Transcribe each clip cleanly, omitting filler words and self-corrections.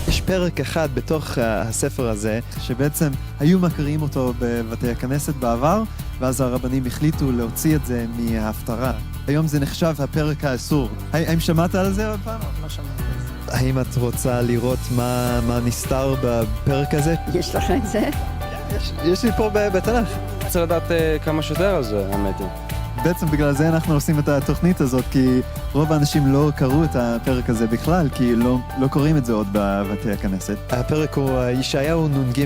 יש פרק אחד בתוך הספר הזה, שבעצם היו מקריאים אותו בבתי הכנסת בעבר, ואז הרבנים החליטו להוציא את זה מההפטרה. היום זה נחשב הפרק האסור. האם שמעת על זה עוד פעם? לא שמעתי על זה. האם את רוצה לראות מה נסתר בפרק הזה? יש לך את זה? יש לי פה בתנ"ך. צריך לדעת כמה שיותר על זה, האמת היא. בעצם בגלל זה אנחנו עושים את התוכנית הזאת, כי רוב האנשים לא קראו את הפרק הזה בכלל, כי לא קוראים את זה עוד בבתי הכנסת. הפרק הוא ישעיהו נ"ג,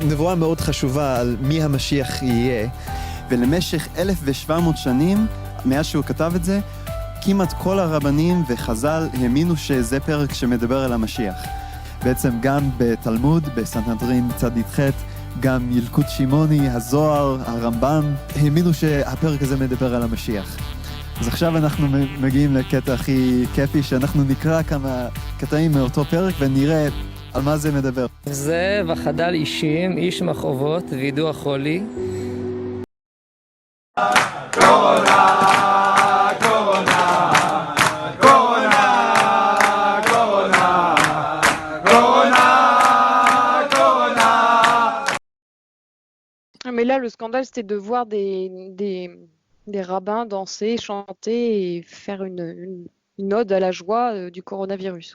נבואה מאוד חשובה על מי המשיח יהיה, ולמשך 1,700 שנים, מאז שהוא כתב את זה, כמעט כל הרבנים וחז"ל האמינו שזה פרק שמדבר על המשיח. בעצם גם בתלמוד, בסנהדרין צ"ח, גם ילקוט שמעוני, הזוהר, הרמב"ם, האמינו שהפרק הזה מדבר על המשיח. אז עכשיו אנחנו מגיעים לקטע הכי כיפי, שאנחנו נקרא כמה קטעים מאותו פרק ונראה על מה זה מדבר. זה וחדל אישים, איש מחובות, וידוע חולי. Mais là, le scandale, c'était de voir des rabbins danser, chanter et faire une ode à la joie du coronavirus.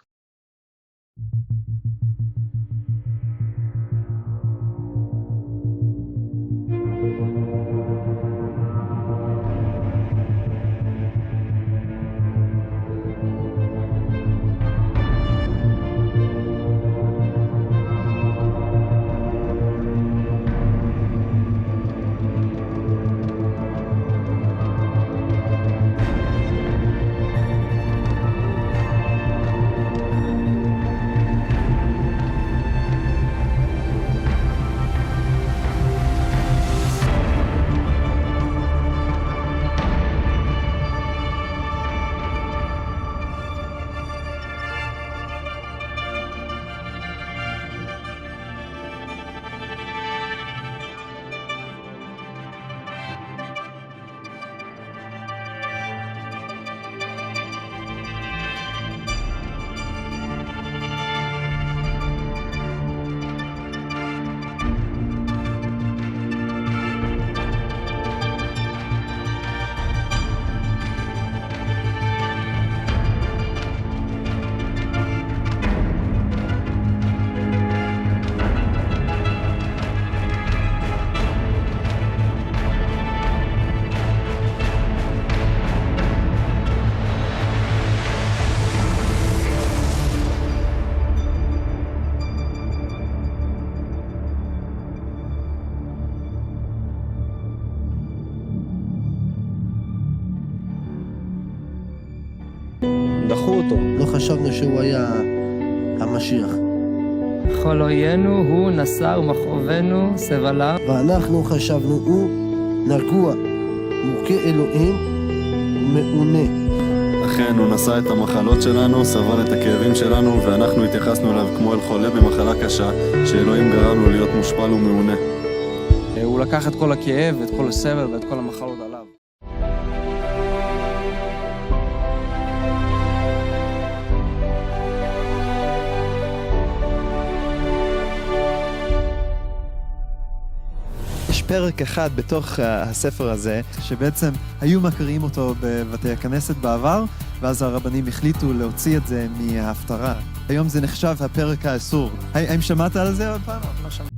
דחו אותו. לא חשבנו שהוא היה המשיח. כל אוינו הוא נשא ומכאובנו סבלה. ואנחנו חשבנו הוא נגוע, מוכה אלוהים ומעונה. אכן, הוא נשא את המחלות שלנו, סבל את הכאבים שלנו, ואנחנו התייחסנו אליו כמו אל חולה במחלה קשה, שאלוהים גרם לו להיות מושפל ומעונה. הוא לקח את כל הכאב, את כל הסבל ואת כל המחלות עליו. יש פרק אחד בתוך הספר הזה, שבעצם היו מקריאים אותו בבתי הכנסת בעבר, ואז הרבנים החליטו להוציא את זה מההפטרה. היום זה נחשב הפרק האסור. האם שמעת על זה עוד פעם? לא שמעתי.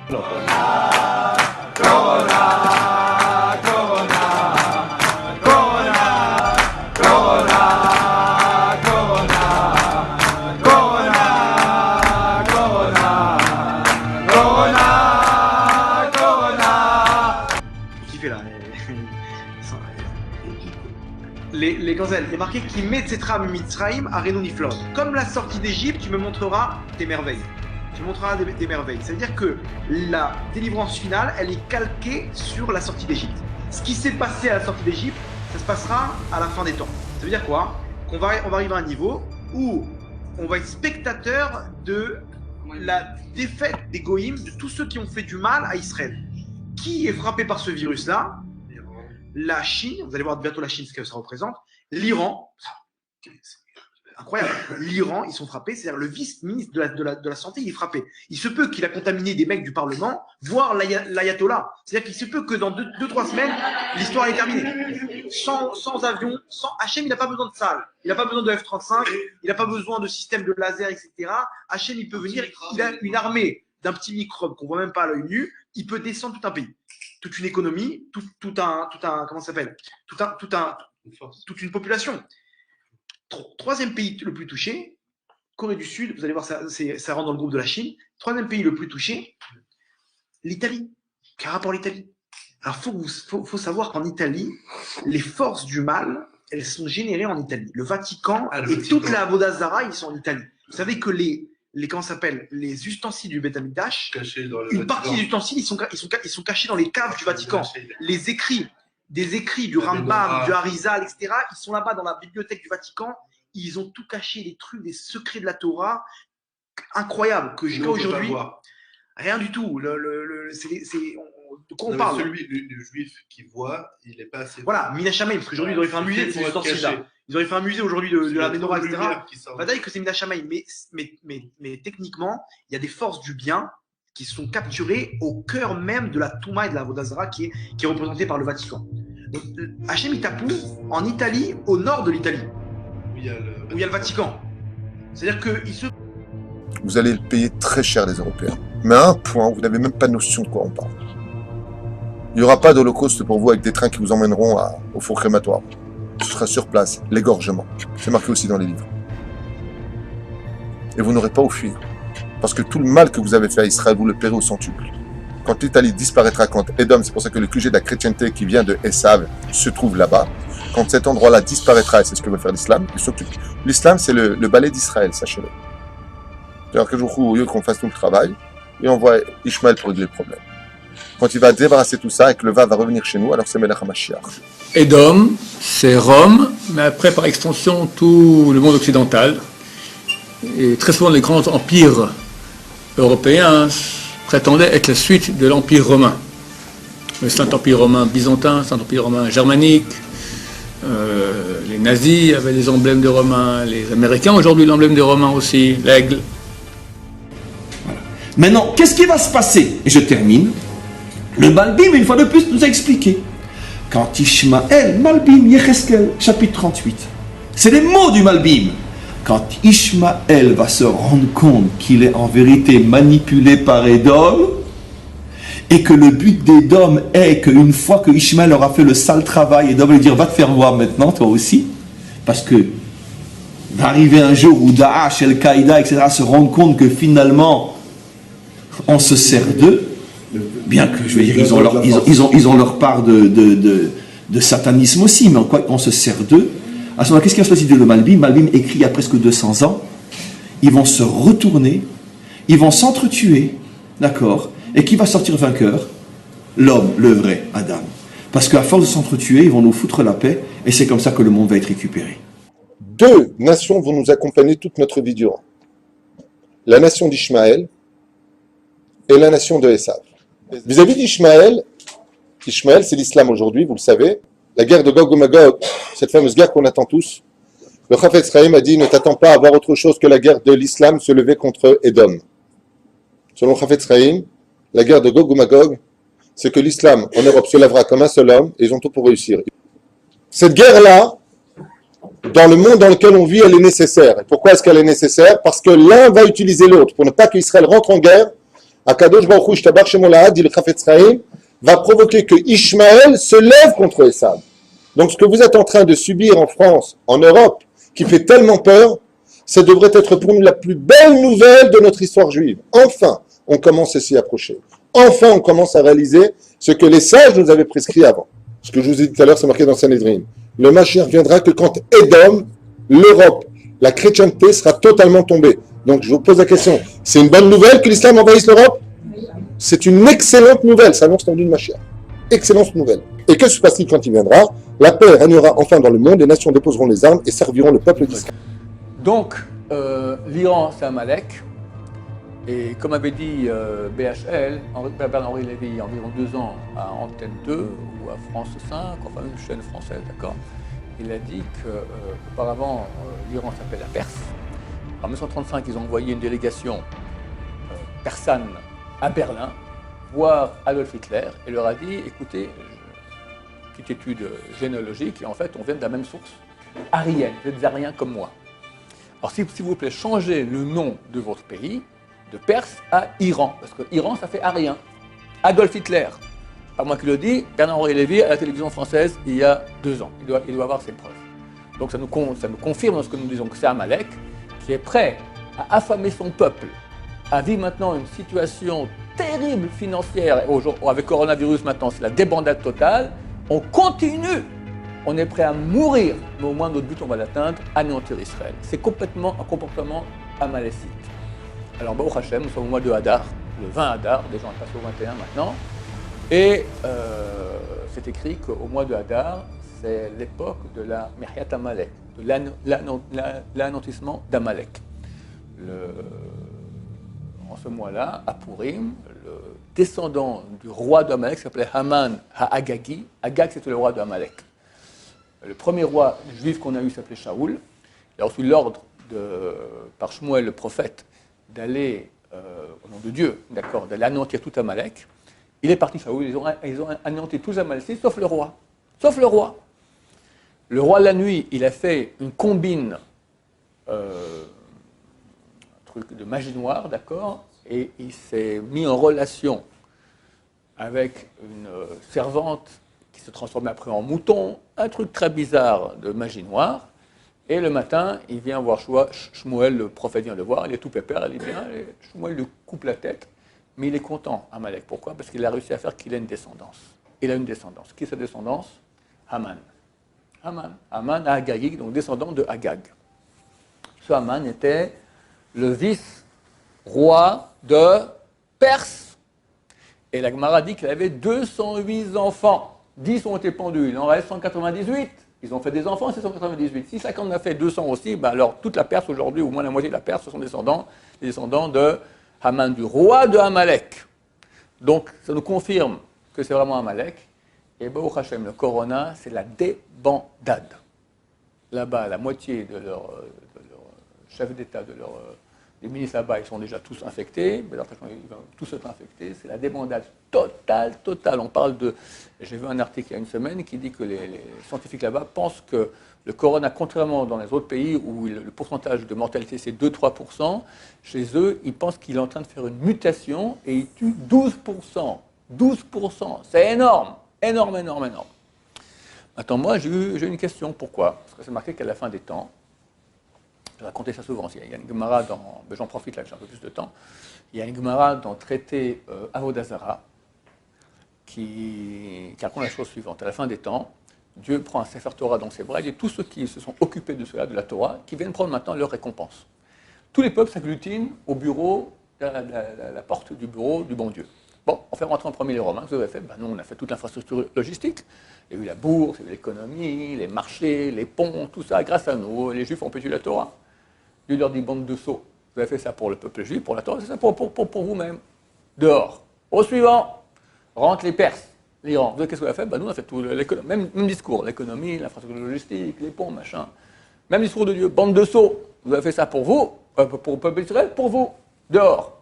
Qui fait là les gonzales, il y a marqué qui met Tsetra Mitzraïm à Renoniflon. Comme la sortie d'Égypte, tu me montreras des merveilles. Tu me montreras des merveilles. C'est-à-dire que la délivrance finale, elle est calquée sur la sortie d'Égypte. Ce qui s'est passé à la sortie d'Égypte, ça se passera à la fin des temps. Ça veut dire quoi? On va arriver à un niveau où on va être spectateur de la défaite des Goïms, de tous ceux qui ont fait du mal à Israël. Qui est frappé par ce virus-là? La Chine, vous allez voir bientôt la Chine, ce que ça représente. L'Iran, incroyable. L'Iran, ils sont frappés, c'est-à-dire le vice-ministre de la Santé, il est frappé. Il se peut qu'il a contaminé des mecs du Parlement, voire l'ayatollah. C'est-à-dire qu'il se peut que dans 2-3 semaines, l'histoire est terminée. Sans avion, sans Hachem, il n'a pas besoin de salles, il n'a pas besoin de F-35, il n'a pas besoun de système de laser, etc. Hachem, il peut venir, il a une armée d'un petit microbe qu'on voit même pas à l'œil nu, il peut descendre tout un pays, toute une économie, tout un comment ça s'appelle, toute une population. Troisième pays le plus touché, Corée du Sud, vous allez voir, ça rentre dans le groupe de la Chine. Troisième pays le plus touché, l'Italie. Quel rapport l'Italie? Alors, faut savoir qu'en Italie, les forces du mal, elles sont générées en Italie. Le Vatican et toute la Avoda Zarah, ils sont en Italie. Vous savez que les ustensiles du Beth Amikdash, une partie des ustensiles, ils sont cachés dans les caves du Vatican. Des écrits du Rambam, du Harizal, etc., ils sont là-bas dans la bibliothèque du Vatican. Ils ont tout caché, les trucs, des secrets de la Torah incroyables que jusqu'à aujourd'hui, rien du tout. De quoi on parle? Le juif qui voit, il n'est pas assez. Voilà, Minashamayim, parce qu'aujourd'hui, ils auraient fait un musée de ces ustensiles-là. Ils auraient fait un musée aujourd'hui de la Menorah, etc. Badaï que c'est Minashamayim, mais techniquement, il y a des forces du bien qui sont capturées au cœur même de la Touma et de la Avoda Zarah qui est représentée par le Vatican. Donc, Hachem Itapou, en Italie, au nord de l'Italie, où il y a le Vatican. C'est-à-dire que vous allez le payer très cher, les Européens. Mais à un point, vous n'avez même pas notion de quoi on parle. Il n'y aura pas d'holocauste pour vous avec des trains qui vous emmèneront au four crématoire. Ce sera sur place, l'égorgement. C'est marqué aussi dans les livres. Et vous n'aurez pas à fuir. Parce que tout le mal que vous avez fait à Israël, vous le paierez au centuple. Quand l'Italie disparaîtra, quand Édom, c'est pour ça que le QG de la chrétienté qui vient de Esav se trouve là-bas, quand cet endroit-là disparaîtra, et c'est ce que veut faire l'islam, il s'occupe. L'islam, c'est le balai d'Israël, sachez-le. C'est-à-dire que jour au lieu qu'on fasse tout le travail, et on voit Ishmaël pour régler le problème. Quand il va débarrasser tout ça et que le va revenir chez nous, alors c'est Melech HaMashiach. Édom, c'est Rome, mais après par extension tout le monde occidental. Et très souvent les grands empires européens prétendaient être la suite de l'Empire romain. Le Saint-Empire romain byzantin, Saint-Empire romain germanique, les nazis avaient des emblèmes de romains, les Américains aujourd'hui l'emblème des romains aussi, l'aigle. Voilà. Maintenant, qu'est-ce qui va se passer? Et je termine. Le Malbim, une fois de plus, nous a expliqué. Quand Ishmaël, Malbim, Yecheskel, chapitre 38, c'est les mots du Malbim. Quand Ishmaël va se rendre compte qu'il est en vérité manipulé par Édom, et que le but d'Édom est qu'une fois que Ishmaël aura fait le sale travail, Édom va lui dire va te faire voir maintenant, toi aussi, parce que va arriver un jour où Daesh, Al-Qaïda, etc. se rendent compte que finalement on se sert d'eux, bien que je veux dire ils ont leur part de satanisme aussi, mais en quoi on se sert d'eux. À ce moment-là, qu'est-ce qui va se passer de le Malbim? Malbim écrit il y a presque 200 ans. Ils vont se retourner, ils vont s'entretuer, d'accord? Et qui va sortir vainqueur? L'homme, le vrai, Adam. Parce qu'à force de s'entretuer, ils vont nous foutre la paix, et c'est comme ça que le monde va être récupéré. Deux nations vont nous accompagner toute notre vie durant. La nation d'Ishmaël et la nation de Esav. Vis-à-vis d'Ishmaël, Ishmaël c'est l'islam aujourd'hui, vous le savez. La guerre de Gog et Magog, cette fameuse guerre qu'on attend tous, le Chafetz Chaim a dit ne t'attends pas à voir autre chose que la guerre de l'islam se lever contre Édom. Selon Chafetz Chaim, la guerre de Gog et Magog, c'est que l'islam en Europe se lèvera comme un seul homme et ils ont tout pour réussir. Cette guerre-là, dans le monde dans lequel on vit, elle est nécessaire. Et pourquoi est-ce qu'elle est nécessaire? Parce que l'un va utiliser l'autre pour ne pas qu'Israël rentre en guerre, Akadosh Baruch Hu, Ishtabach Shemo Lahad, dit le Chafetz Chaim, va provoquer que Ishmaël se lève contre Esav. Donc ce que vous êtes en train de subir en France, en Europe, qui fait tellement peur, ça devrait être pour nous la plus belle nouvelle de notre histoire juive. Enfin, on commence à s'y approcher. Enfin, on commence à réaliser ce que les sages nous avaient prescrit avant. Ce que je vous ai dit tout à l'heure, c'est marqué dans Sanhedrin. Le Mashiach viendra que quand Édom, l'Europe, la chrétienté sera totalement tombée. Donc je vous pose la question, c'est une bonne nouvelle que l'islam envahisse l'Europe? C'est une excellente nouvelle, ça annonce du Mashiach. Excellente nouvelle. Et que se passe-t-il quand il viendra? La paix régnera enfin dans le monde, les nations déposeront les armes et serviront le peuple d'Israël. Donc, l'Iran, c'est Amalek. Et comme avait dit BHL, Bernard-Henri Lévy, il y a environ 2 ans, à Antenne 2 ou à France 5, enfin une chaîne française, d'accord, il a dit qu'auparavant, l'Iran s'appelait la Perse. En 1935, ils ont envoyé une délégation persane à Berlin, voir Adolf Hitler, et leur a dit, écoutez, petite étude généalogique, et en fait, on vient de la même source, aryenne, vous êtes ariens comme moi. Alors, s'il vous plaît, changez le nom de votre pays, de Perse à Iran, parce que Iran, ça fait arien. Adolf Hitler, pas moi qui le dis, Bernard-Henri Lévy à la télévision française il y a 2 ans. Il doit avoir ses preuves. Donc ça nous confirme dans ce que nous disons que c'est Amalek qui est prêt à affamer son peuple, à vivre maintenant une situation terrible financière. Avec coronavirus maintenant, c'est la débandade totale. On continue. On est prêt à mourir, mais au moins notre but, on va l'atteindre, anéantir Israël. C'est complètement un comportement amalécite. Alors, Baruch Hashem, nous sommes au mois de Hadar, le 20 Hadar, déjà on est passé au 21 maintenant, et c'est écrit qu'au mois de Hadar, c'est l'époque de la Meriat Amalek, de l'anéantissement d'Amalek. En ce mois-là, à Purim, le descendant du roi d'Amalek s'appelait Haman HaAgagi. Agag, c'était le roi d'Amalek. Le premier roi juif qu'on a eu s'appelait Shaoul. Il a reçu l'ordre par Shmuel, le prophète, d'aller, au nom de Dieu, d'accord, d'aller anéantir tout Amalek. Il est parti, Shaoul, ils ont anéanti tous les Amalécites, sauf le roi. Sauf le roi. Le roi, la nuit, il a fait une combine, un truc de magie noire, d'accord, et il s'est mis en relation avec une servante qui se transformait après en mouton, un truc très bizarre de magie noire. Et le matin, il vient voir Shmuel, le prophète vient le voir, il est tout pépère, il vient, et Shmuel lui coupe la tête, mais il est content, Amalek. Pourquoi? Parce qu'il a réussi à faire qu'il ait une descendance. Il a une descendance. Qui est sa descendance? Haman. Haman HaAgagi, donc descendant de Agag. Ce Haman était le vice-roi de Perse. Et la Gemara dit qu'il avait 208 enfants. 10 ont été pendus, il en reste 198. Ils ont fait des enfants, c'est 198. Si chacun en a fait 200 aussi, ben alors toute la Perse aujourd'hui, au moins la moitié de la Perse, ce sont les descendants de Haman, du roi de Amalek. Donc ça nous confirme que c'est vraiment Amalek. Et Baruch Hashem, le Corona, c'est la débandade. Là-bas, la moitié de leur chef d'État, les ministres là-bas, ils sont déjà tous infectés. Ils vont tous être infectés. C'est la débandade totale. On parle de... J'ai vu un article il y a une semaine qui dit que les scientifiques là-bas pensent que le corona, contrairement dans les autres pays où le pourcentage de mortalité c'est 2-3%, chez eux, ils pensent qu'il est en train de faire une mutation et il tue 12%. 12%, c'est énorme. Énorme. Maintenant, moi, j'ai une question. Pourquoi? Parce que c'est marqué qu'à la fin des temps, je racontais ça souvent, il y a une Gemara dans... J'en profite là, j'ai un peu plus de temps. Il y a une Gemara dans le traité Avodah Zarah qui raconte la chose suivante. À la fin des temps, Dieu prend un Sefer Torah dans ses bras et tous ceux qui se sont occupés de cela, de la Torah, qui viennent prendre maintenant leur récompense. Tous les peuples s'agglutinent au bureau, à la porte du bureau du bon Dieu. Bon, on fait rentrer en premier les Romains. Qu'est-ce que vous avez fait? Ben, nous, on a fait toute l'infrastructure logistique. Il y a eu la bourse, il y a eu l'économie, les marchés, les ponts, tout ça. Grâce à nous, les Juifs ont pétu la Torah. Dieu leur dit, bande de sots, vous avez fait ça pour le peuple juif, pour la Torah, c'est ça pour vous-même. Dehors. Au suivant, rentrent les Perses, l'Iran. Qu'est-ce qu'on a fait? Ben, nous, on a fait tout même discours, l'économie, l'infrastructure logistique, les ponts, machin. Même discours de Dieu, bande de sots, vous avez fait ça pour vous, pour le peuple d'Israël, pour vous, dehors.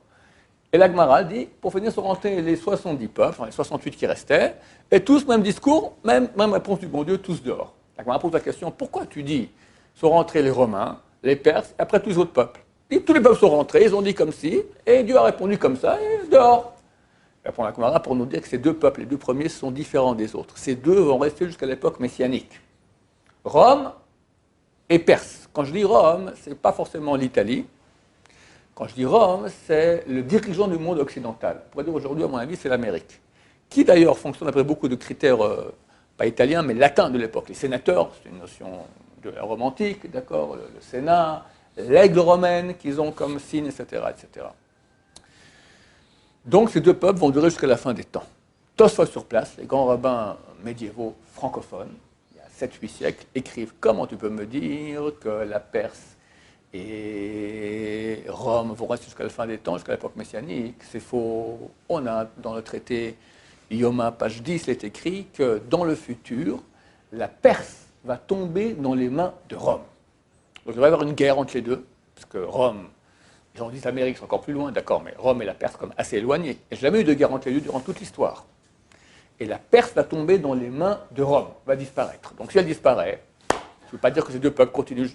Et la Gemara dit, pour finir, sont rentrés les 70 peuples, enfin les 68 qui restaient, et tous, même discours, même réponse du bon Dieu, tous dehors. La Gemara pose la question, pourquoi tu dis, sont rentrés les Romains, les Perses, et après tous les autres peuples? Et tous les peuples sont rentrés, ils ont dit comme si, et Dieu a répondu comme ça, et dehors. Et après, on a Gemara pour nous dire que ces deux peuples, les deux premiers, sont différents des autres. Ces deux vont rester jusqu'à l'époque messianique. Rome et Perse. Quand je dis Rome, ce n'est pas forcément l'Italie. Quand je dis Rome, c'est le dirigeant du monde occidental. On pourrait dire aujourd'hui, à mon avis, c'est l'Amérique. Qui d'ailleurs fonctionne après beaucoup de critères, pas italiens, mais latins de l'époque. Les sénateurs, c'est une notion de la Rome antique, d'accord, le Sénat, l'aigle romaine qu'ils ont comme signe, etc., etc. Donc ces deux peuples vont durer jusqu'à la fin des temps. Tosfot sur place, les grands rabbins médiévaux francophones, il y a 7-8 siècles, écrivent « Comment tu peux me dire que la Perse et Rome vont rester jusqu'à la fin des temps, jusqu'à l'époque messianique? C'est faux. » On a dans le traité Yoma, page 10, il est écrit que dans le futur, la Perse va tomber dans les mains de Rome. Donc il va y avoir une guerre entre les deux, parce que Rome, ils ont dit l'Amérique, c'est encore plus loin, d'accord, mais Rome et la Perse sont assez éloignés. Il n'y a jamais eu de guerre entre les deux durant toute l'histoire. Et la Perse va tomber dans les mains de Rome, va disparaître. Donc si elle disparaît, ça ne veut pas dire que ces deux peuples continuent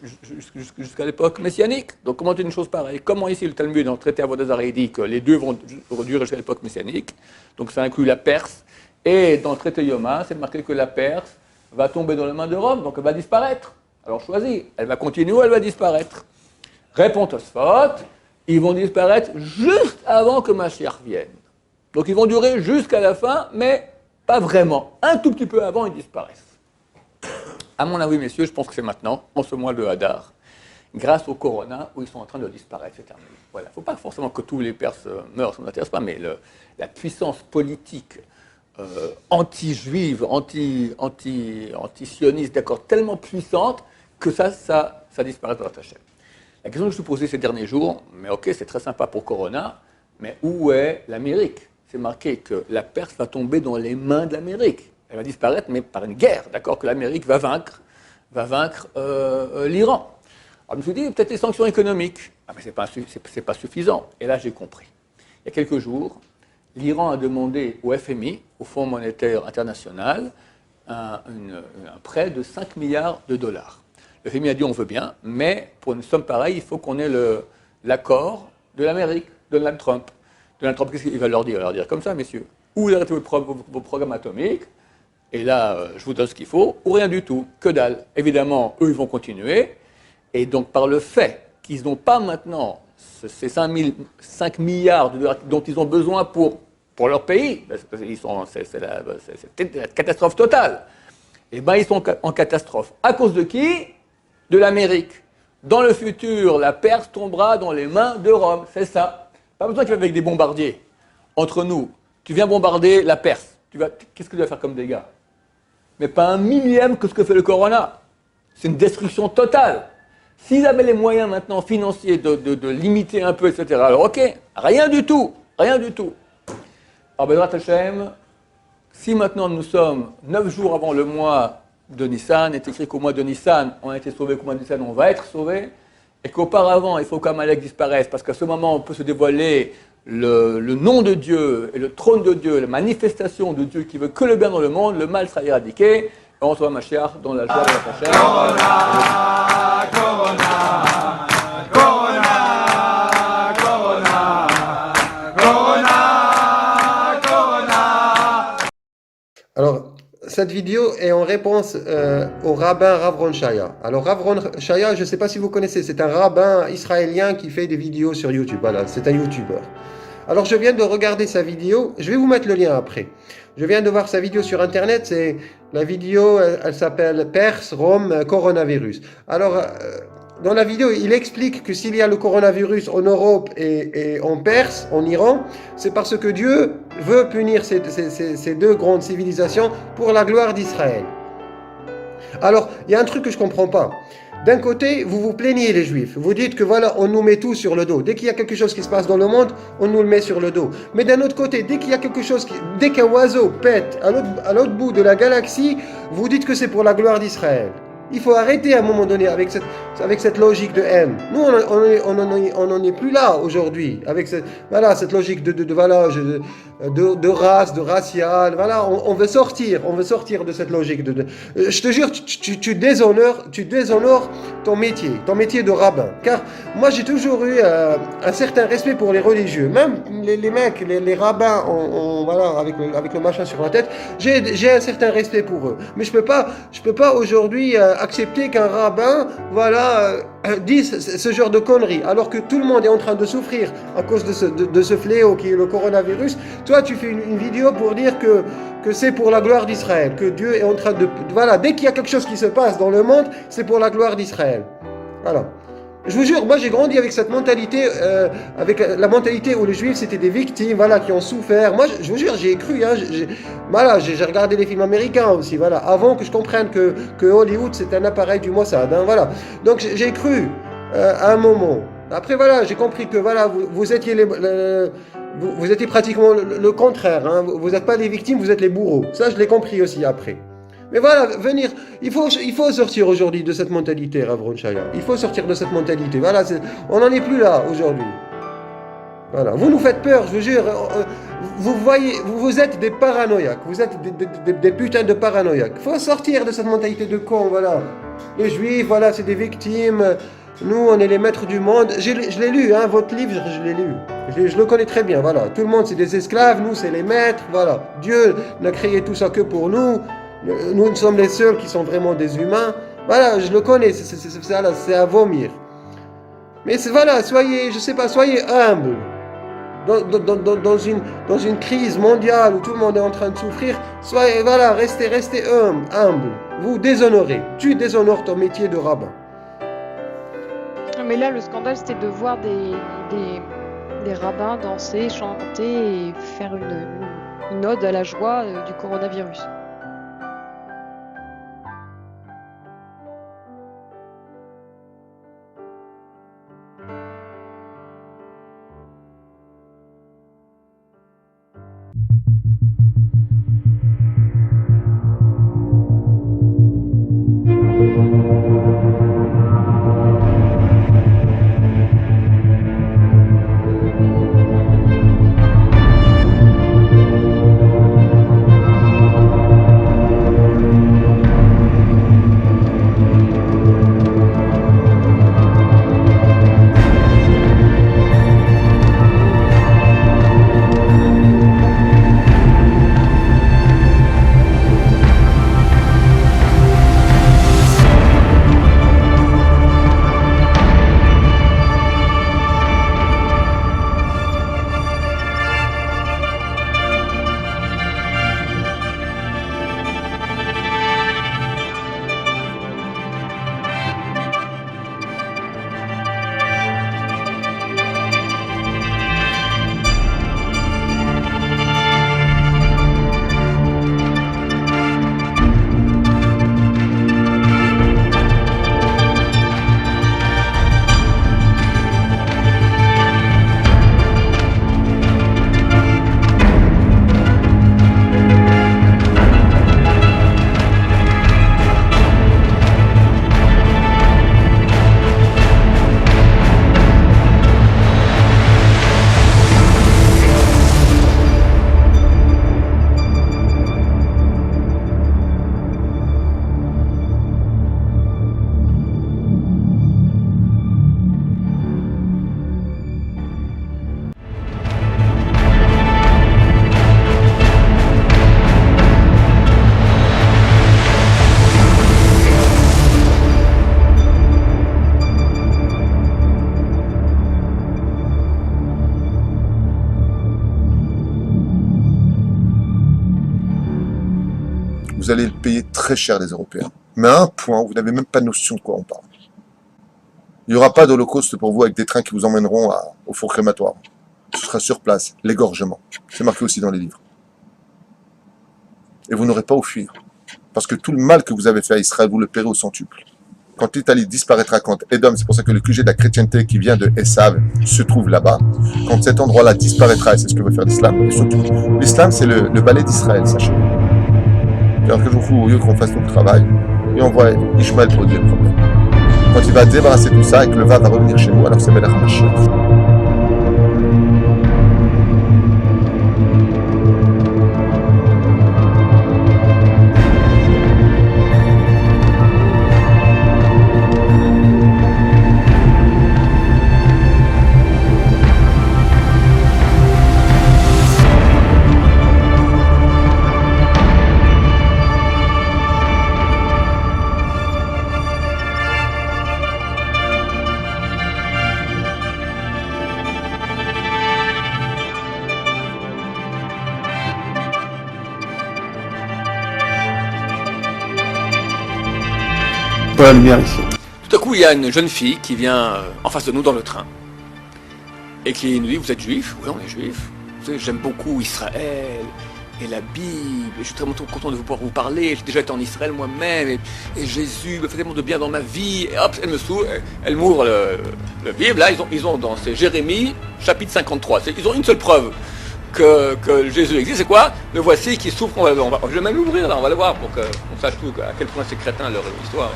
jusqu'à l'époque messianique. Donc comment dire une chose pareille? Comment ici le Talmud, dans le traité Avodah il dit que les deux vont durer jusqu'à l'époque messianique, donc ça inclut la Perse, et dans le traité Yoma, c'est marqué que la Perse va tomber dans les mains de Rome, donc elle va disparaître. Alors choisis, elle va continuer ou elle va disparaître? Répond Tosfot, ils vont disparaître juste avant que Mashiach vienne. Donc ils vont durer jusqu'à la fin, mais pas vraiment. Un tout petit peu avant, ils disparaissent. À mon avis, messieurs, je pense que c'est maintenant, en ce mois de Hadar, grâce au corona, où ils sont en train de disparaître, c'est terminé. Voilà. Il ne faut pas forcément que tous les Perses meurent, ça ne m'intéresse pas, mais la puissance politique anti-juive, anti-sioniste, d'accord, tellement puissante que ça disparaît de notre Hachem. La question que je me suis posée ces derniers jours, mais ok, c'est très sympa pour Corona, mais où est l'Amérique? C'est marqué que la Perse va tomber dans les mains de l'Amérique. Elle va disparaître, mais par une guerre, d'accord, que l'Amérique va vaincre l'Iran. Alors je me suis dit, peut-être les sanctions économiques. Ah, mais c'est pas suffisant. Et là, j'ai compris. Il y a quelques jours, l'Iran a demandé au FMI, au Fonds monétaire international, un prêt de 5 milliards de dollars. Le FMI a dit on veut bien, mais pour une somme pareille, il faut qu'on ait l'accord de l'Amérique, Donald Trump. Donald Trump, qu'est-ce qu'il va leur dire? Il va leur dire comme ça, messieurs. Ou vous arrêtez vos programmes atomiques, et là, je vous donne ce qu'il faut, ou rien du tout, que dalle. Évidemment, eux, ils vont continuer, et donc par le fait qu'ils n'ont pas maintenant ces 5 milliards de dollars dont ils ont besoin pour leur pays, parce que c'est la catastrophe totale, et bien ils sont en catastrophe. À cause de qui? De l'Amérique. Dans le futur, la Perse tombera dans les mains de Rome, c'est ça. Pas besoin qu'il y ait avec des bombardiers. Entre nous, tu viens bombarder la Perse, qu'est-ce que tu vas faire comme dégâts? Mais pas un millième que ce que fait le Corona. C'est une destruction totale. S'ils avaient les moyens maintenant financiers de limiter un peu, etc., alors ok, rien du tout, rien du tout. Alors, Bezrat Hashem, si maintenant nous sommes 9 jours avant le mois de Nissan, est écrit qu'au mois de Nissan, on a été sauvé, qu'au mois de Nissan, on va être sauvé, et qu'auparavant, il faut qu'Amalek disparaisse, parce qu'à ce moment, on peut se dévoiler le nom de Dieu et le trône de Dieu, la manifestation de Dieu qui veut que le bien dans le monde, le mal sera éradiqué, et on reçoit Mashiach dans la joie de la Hashem. Corona, Corona, Corona, Corona, Corona. Alors, cette vidéo est en réponse au rabbin Rav Ron Shaya. Alors, Rav Ron Shaya, je ne sais pas si vous connaissez, c'est un rabbin israélien qui fait des vidéos sur YouTube. Voilà, c'est un YouTuber. Alors, je viens de regarder sa vidéo. Je vais vous mettre le lien après. Je viens de voir sa vidéo sur Internet. C'est la vidéo, elle s'appelle Perse, Rome, coronavirus. Alors, dans la vidéo, il explique que s'il y a le coronavirus en Europe et en Perse, en Iran, c'est parce que Dieu veut punir ces deux grandes civilisations pour la gloire d'Israël. Alors, il y a un truc que je ne comprends pas. D'un côté, vous vous plaignez les Juifs. Vous dites que voilà, on nous met tout sur le dos. Dès qu'il y a quelque chose qui se passe dans le monde, on nous le met sur le dos. Mais d'un autre côté, dès qu'il y a quelque chose dès qu'un oiseau pète à l'autre bout de la galaxie, vous dites que c'est pour la gloire d'Israël. Il faut arrêter à un moment donné avec cette logique de haine. Nous, on n'en est plus là aujourd'hui. Avec cette logique de race, de racial. Voilà, on veut sortir de cette logique. Je te jure, tu déshonores ton métier de rabbin. Car moi, j'ai toujours eu un certain respect pour les religieux. Même les mecs, les rabbins, voilà, avec le machin sur la tête, j'ai un certain respect pour eux. Mais je peux pas aujourd'hui accepter qu'un rabbin, voilà, dise ce genre de conneries, alors que tout le monde est en train de souffrir à cause de ce fléau qui est le coronavirus. Toi, tu fais une vidéo pour dire que c'est pour la gloire d'Israël, que Dieu est en train de... Voilà, dès qu'il y a quelque chose qui se passe dans le monde, c'est pour la gloire d'Israël. Voilà. Je vous jure, moi j'ai grandi avec cette mentalité, avec la mentalité où les Juifs c'était des victimes, voilà, qui ont souffert. Moi, je vous jure, j'ai cru, hein, voilà, j'ai regardé les films américains aussi, voilà, avant que je comprenne que Hollywood c'est un appareil du Mossad, hein, voilà. Donc j'ai cru à un moment. Après voilà, j'ai compris que voilà, vous étiez vous étiez pratiquement le contraire, hein. Vous n'êtes pas les victimes, vous êtes les bourreaux. Ça, je l'ai compris aussi après. Mais voilà, il faut sortir aujourd'hui de cette mentalité, Rav Ron Shaya. Il faut sortir de cette mentalité. Voilà, on n'en est plus là aujourd'hui. Voilà, vous nous faites peur, je vous jure. Vous êtes des paranoïaques. Vous êtes des putains de paranoïaques. Il faut sortir de cette mentalité de con, voilà. Les Juifs, voilà, c'est des victimes. Nous, on est les maîtres du monde. Je l'ai lu, hein, votre livre, je l'ai lu. Je le connais très bien, voilà. Tout le monde, c'est des esclaves, nous, c'est les maîtres, voilà. Dieu n'a créé tout ça que pour nous. Nous sommes les seuls qui sont vraiment des humains. Voilà, je le connais, c'est à vomir. Mais voilà, soyez humbles. Dans une crise mondiale où tout le monde est en train de souffrir, voilà, restez humbles. Vous déshonorez. Tu déshonores ton métier de rabbin. Mais là, le scandale, c'était de voir des rabbins danser, chanter et faire une ode à la joie du coronavirus. Vous allez le payer très cher, les Européens. Mais à un point, vous n'avez même pas notion de quoi on parle. Il n'y aura pas d'holocauste pour vous avec des trains qui vous emmèneront au four crématoire. Ce sera sur place, l'égorgement. C'est marqué aussi dans les livres. Et vous n'aurez pas à fuir. Parce que tout le mal que vous avez fait à Israël, vous le paierez au centuple. Quand l'Italie disparaîtra, quand Édom, c'est pour ça que le QG de la chrétienté qui vient de Esav se trouve là-bas, quand cet endroit-là disparaîtra, et c'est ce que veut faire l'islam, l'islam c'est le balai d'Israël, sachez. Alors que je vous au lieu qu'on fasse tout le travail, et on voit Ishmaël pour dire le problème. Quand il va débarrasser tout ça et que le va revenir chez nous, alors c'est Melech HaMashiach. Pas la lumière ici. Tout à coup, il y a une jeune fille qui vient en face de nous dans le train et qui nous dit: vous êtes juif? Oui, on est juif. Vous savez, j'aime beaucoup Israël et la Bible, et je suis très content de pouvoir vous parler. J'ai déjà été en Israël moi-même, et Jésus me fait tellement de bien dans ma vie. Et hop, elle m'ouvre le Bible. Là, ils ont dans c'est Jérémie, chapitre 53. Ils ont une seule preuve que Jésus existe. C'est quoi? Le voici qui souffre. Je vais même l'ouvrir là, on va le voir pour qu'on sache tout, à quel point c'est crétin leur histoire.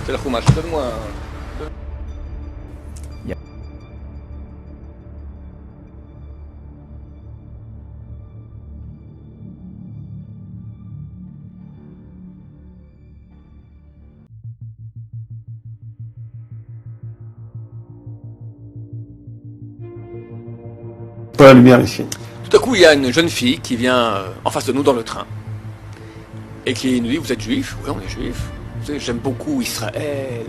C'est le Chumash. Donne-moi un... Pas la lumière ici. Tout à coup, il y a une jeune fille qui vient en face de nous dans le train et qui nous dit: vous êtes juif? Oui, on est juif. Vous savez, j'aime beaucoup Israël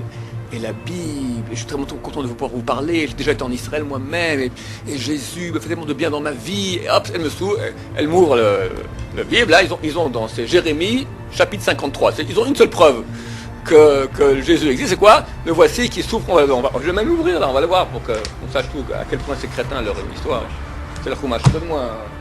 et la Bible, et je suis très content de pouvoir vous parler. J'ai déjà été en Israël moi-même, et Jésus me fait tellement de bien dans ma vie. Et hop, elle m'ouvre le Bible. Là, ils ont dans c'est Jérémie, chapitre 53. Ils ont une seule preuve que Jésus existe. C'est quoi? Le voici qui souffre. Je vais même l'ouvrir là, on va le voir pour qu'on sache tout, à quel point c'est crétin leur histoire. C'est le Chumash. Donne-moi un...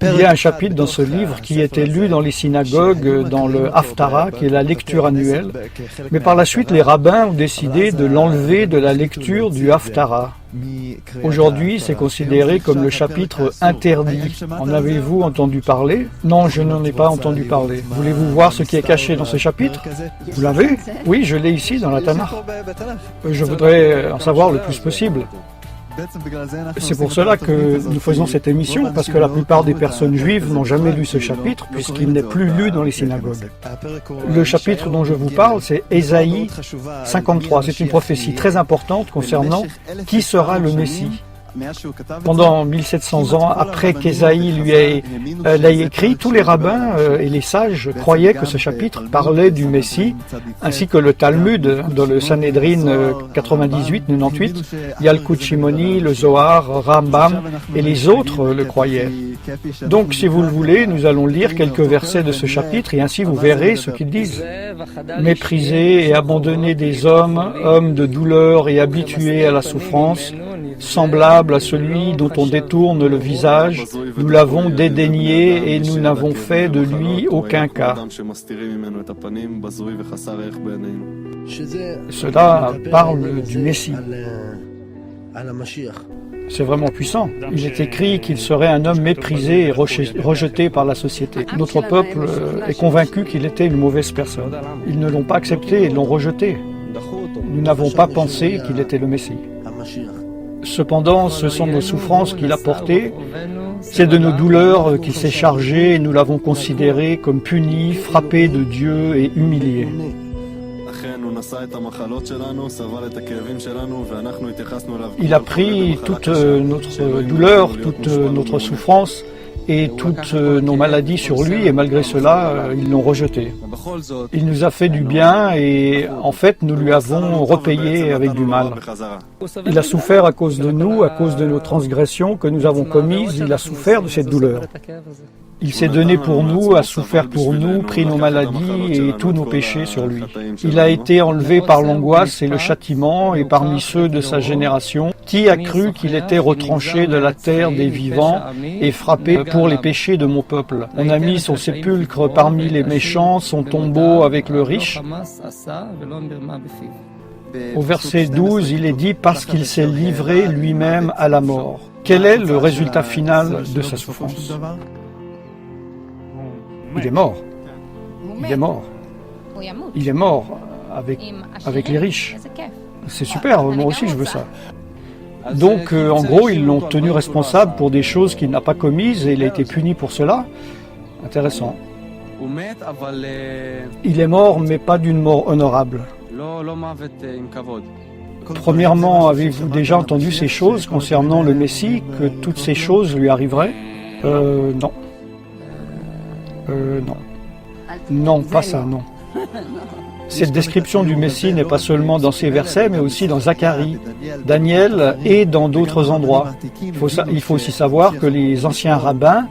Il y a un chapitre dans ce livre qui était lu dans les synagogues, dans le Haftara, qui est la lecture annuelle. Mais par la suite, les rabbins ont décidé de l'enlever de la lecture du Haftara. Aujourd'hui, c'est considéré comme le chapitre interdit. En avez-vous entendu parler? Non, je n'en ai pas entendu parler. Voulez-vous voir ce qui est caché dans ce chapitre? Vous l'avez? Oui, je l'ai ici dans la Tanakh. Je voudrais en savoir le plus possible. C'est pour cela que nous faisons cette émission, parce que la plupart des personnes juives n'ont jamais lu ce chapitre, puisqu'il n'est plus lu dans les synagogues. Le chapitre dont je vous parle, c'est Ésaïe 53. C'est une prophétie très importante concernant qui sera le Messie. Pendant 1700 ans, après qu'Ésaïe l'a écrit, tous les rabbins et les sages croyaient que ce chapitre parlait du Messie, ainsi que le Talmud, dans le Sanhedrin 98-98, Yalkut Shimoni, le Zohar, Rambam et les autres le croyaient. Donc, si vous le voulez, nous allons lire quelques versets de ce chapitre et ainsi vous verrez ce qu'ils disent. Méprisés et abandonnés des hommes, hommes de douleur et habitués à la souffrance, semblable à celui dont on détourne le visage, nous l'avons dédaigné et nous n'avons fait de lui aucun cas. Cela parle du Messie. C'est vraiment puissant. Il est écrit qu'il serait un homme méprisé et rejeté par la société. Notre peuple est convaincu qu'il était une mauvaise personne. Ils ne l'ont pas accepté et l'ont rejeté. Nous n'avons pas pensé qu'il était le Messie. Cependant, ce sont nos souffrances qu'il a portées, c'est de nos douleurs qu'il s'est chargé et nous l'avons considéré comme puni, frappé de Dieu et humilié. Il a pris toute notre douleur, toute notre souffrance et toutes nos maladies sur lui, et malgré cela, ils l'ont rejeté. Il nous a fait du bien et en fait, nous lui avons repayé avec du mal. Il a souffert à cause de nous, à cause de nos transgressions que nous avons commises, il a souffert de cette douleur. Il s'est donné pour nous, a souffert pour nous, pris nos maladies et tous nos péchés sur lui. Il a été enlevé par l'angoisse et le châtiment, et parmi ceux de sa génération, qui a cru qu'il était retranché de la terre des vivants et frappé pour les péchés de mon peuple. On a mis son sépulcre parmi les méchants, son tombeau avec le riche. Au verset 12, il est dit « parce qu'il s'est livré lui-même à la mort ». Quel est le résultat final de sa souffrance ? Il est mort. Il est mort. Il est mort avec les riches. C'est super, moi aussi je veux ça. Donc, en gros, ils l'ont tenu responsable pour des choses qu'il n'a pas commises et il a été puni pour cela. Intéressant. Il est mort, mais pas d'une mort honorable. Premièrement, avez-vous déjà entendu ces choses concernant le Messie, que toutes ces choses lui arriveraient ? Non. Non. Non, pas ça, non. Cette description du Messie n'est pas seulement dans ces versets, mais aussi dans Zacharie, Daniel et dans d'autres endroits. Il faut aussi savoir que les anciens rabbins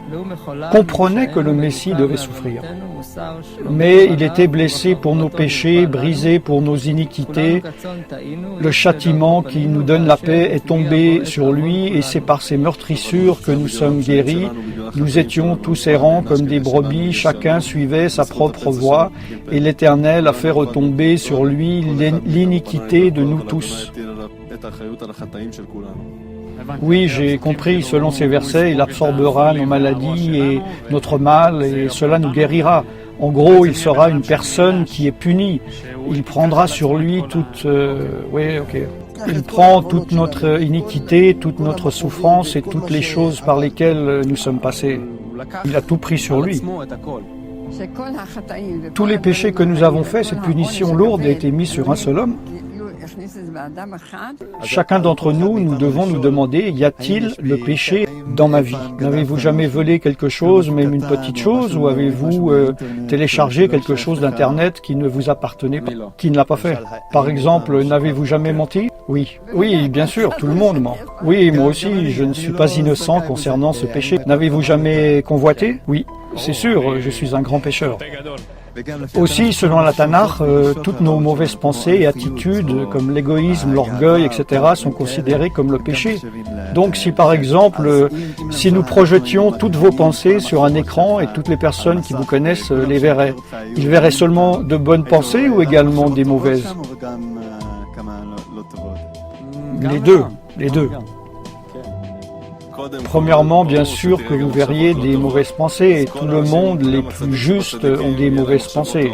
comprenaient que le Messie devait souffrir. Mais il était blessé pour nos péchés, brisé pour nos iniquités. Le châtiment qui nous donne la paix est tombé sur lui et c'est par ses meurtrissures que nous sommes guéris. Nous étions tous errants comme des brebis, chacun suivait sa propre voie et l'Éternel a fait retomber sur lui l'iniquité de nous tous. Oui, j'ai compris, selon ces versets, il absorbera nos maladies et notre mal et cela nous guérira. En gros, il sera une personne qui est punie. Il prendra sur lui toute... Il prend toute notre iniquité, toute notre souffrance et toutes les choses par lesquelles nous sommes passés. Il a tout pris sur lui. Tous les péchés que nous avons faits, cette punition lourde a été mise sur un seul homme. Chacun d'entre nous, nous devons nous demander, y a-t-il le péché dans ma vie? N'avez-vous jamais volé quelque chose, même une petite chose, ou avez-vous téléchargé quelque chose d'Internet qui ne vous appartenait pas, qui ne l'a pas fait? Par exemple, n'avez-vous jamais menti? Oui. Oui, bien sûr, tout le monde ment. Oui, moi aussi, je ne suis pas innocent concernant ce péché. N'avez-vous jamais convoité? Oui, c'est sûr, je suis un grand pécheur. Aussi, selon la Tanakh, toutes nos mauvaises pensées et attitudes, comme l'égoïsme, l'orgueil, etc., sont considérées comme le péché. Donc, si par exemple, si nous projetions toutes vos pensées sur un écran et toutes les personnes qui vous connaissent les verraient, ils verraient seulement de bonnes pensées ou également des mauvaises? Les deux, les deux. Premièrement, bien sûr que vous verriez des mauvaises pensées, et tout le monde, les plus justes, ont des mauvaises pensées.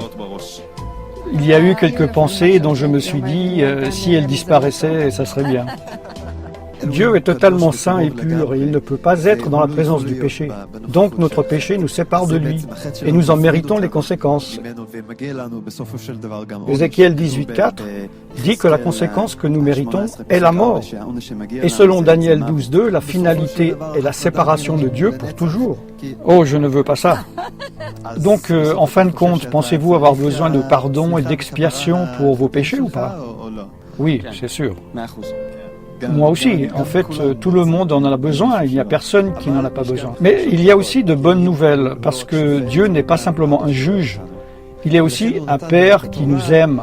Il y a eu quelques pensées dont je me suis dit, si elles disparaissaient, ça serait bien. Dieu est totalement saint et pur et il ne peut pas être dans la présence du péché. Donc notre péché nous sépare de lui et nous en méritons les conséquences. Ézéchiel 18,4 dit que la conséquence que nous méritons est la mort. Et selon Daniel 12,2, la finalité est la séparation de Dieu pour toujours. Oh, je ne veux pas ça. Donc, en fin de compte, pensez-vous avoir besoin de pardon et d'expiation pour vos péchés ou pas? Oui, c'est sûr. Moi aussi, en fait, tout le monde en a besoin, il n'y a personne qui n'en a pas besoin. Mais il y a aussi de bonnes nouvelles, parce que Dieu n'est pas simplement un juge, il est aussi un Père qui nous aime.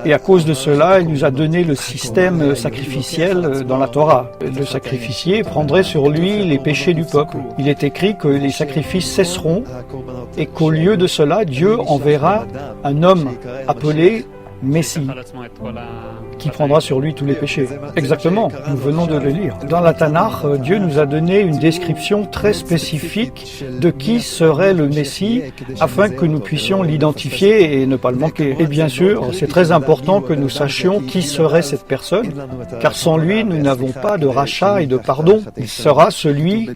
Et à cause de cela, il nous a donné le système sacrificiel dans la Torah. Le sacrificier prendrait sur lui les péchés du peuple. Il est écrit que les sacrifices cesseront et qu'au lieu de cela, Dieu enverra un homme appelé Messie, qui prendra sur lui tous les péchés. Exactement, nous venons de le lire. Dans la Tanakh, Dieu nous a donné une description très spécifique de qui serait le Messie, afin que nous puissions l'identifier et ne pas le manquer. Et bien sûr, c'est très important que nous sachions qui serait cette personne, car sans lui, nous n'avons pas de rachat et de pardon. Il sera celui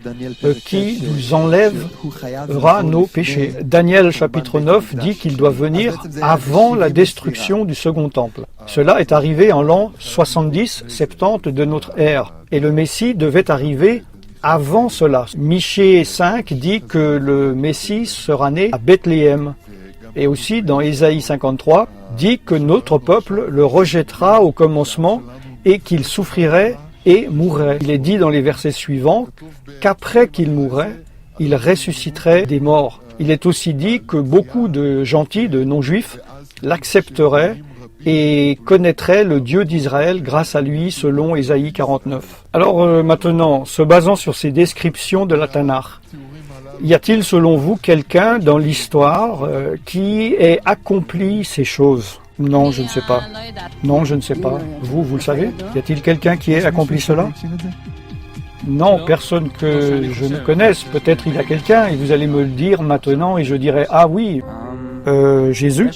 qui nous enlèvera nos péchés. Daniel chapitre 9 dit qu'il doit venir avant la destruction du second temple. Cela est arrivé en l'an 70-70 de notre ère. Et le Messie devait arriver avant cela. Michée 5 dit que le Messie sera né à Bethléem. Et aussi dans Ésaïe 53 dit que notre peuple le rejettera au commencement et qu'il souffrirait et mourrait. Il est dit dans les versets suivants qu'après qu'il mourrait, il ressusciterait des morts. Il est aussi dit que beaucoup de gentils, de non-juifs, l'accepteraient et connaîtraient le Dieu d'Israël grâce à lui, selon Ésaïe 49. Alors maintenant, se basant sur ces descriptions de la Tanakh, y a-t-il selon vous quelqu'un dans l'histoire qui ait accompli ces choses? Non, je ne sais pas. Non, je ne sais pas. Vous le savez? Y a-t-il quelqu'un qui ait accompli cela? Non, personne que je ne connaisse. Peut-être il y a quelqu'un et vous allez me le dire maintenant et je dirai « Ah oui, Jésus ».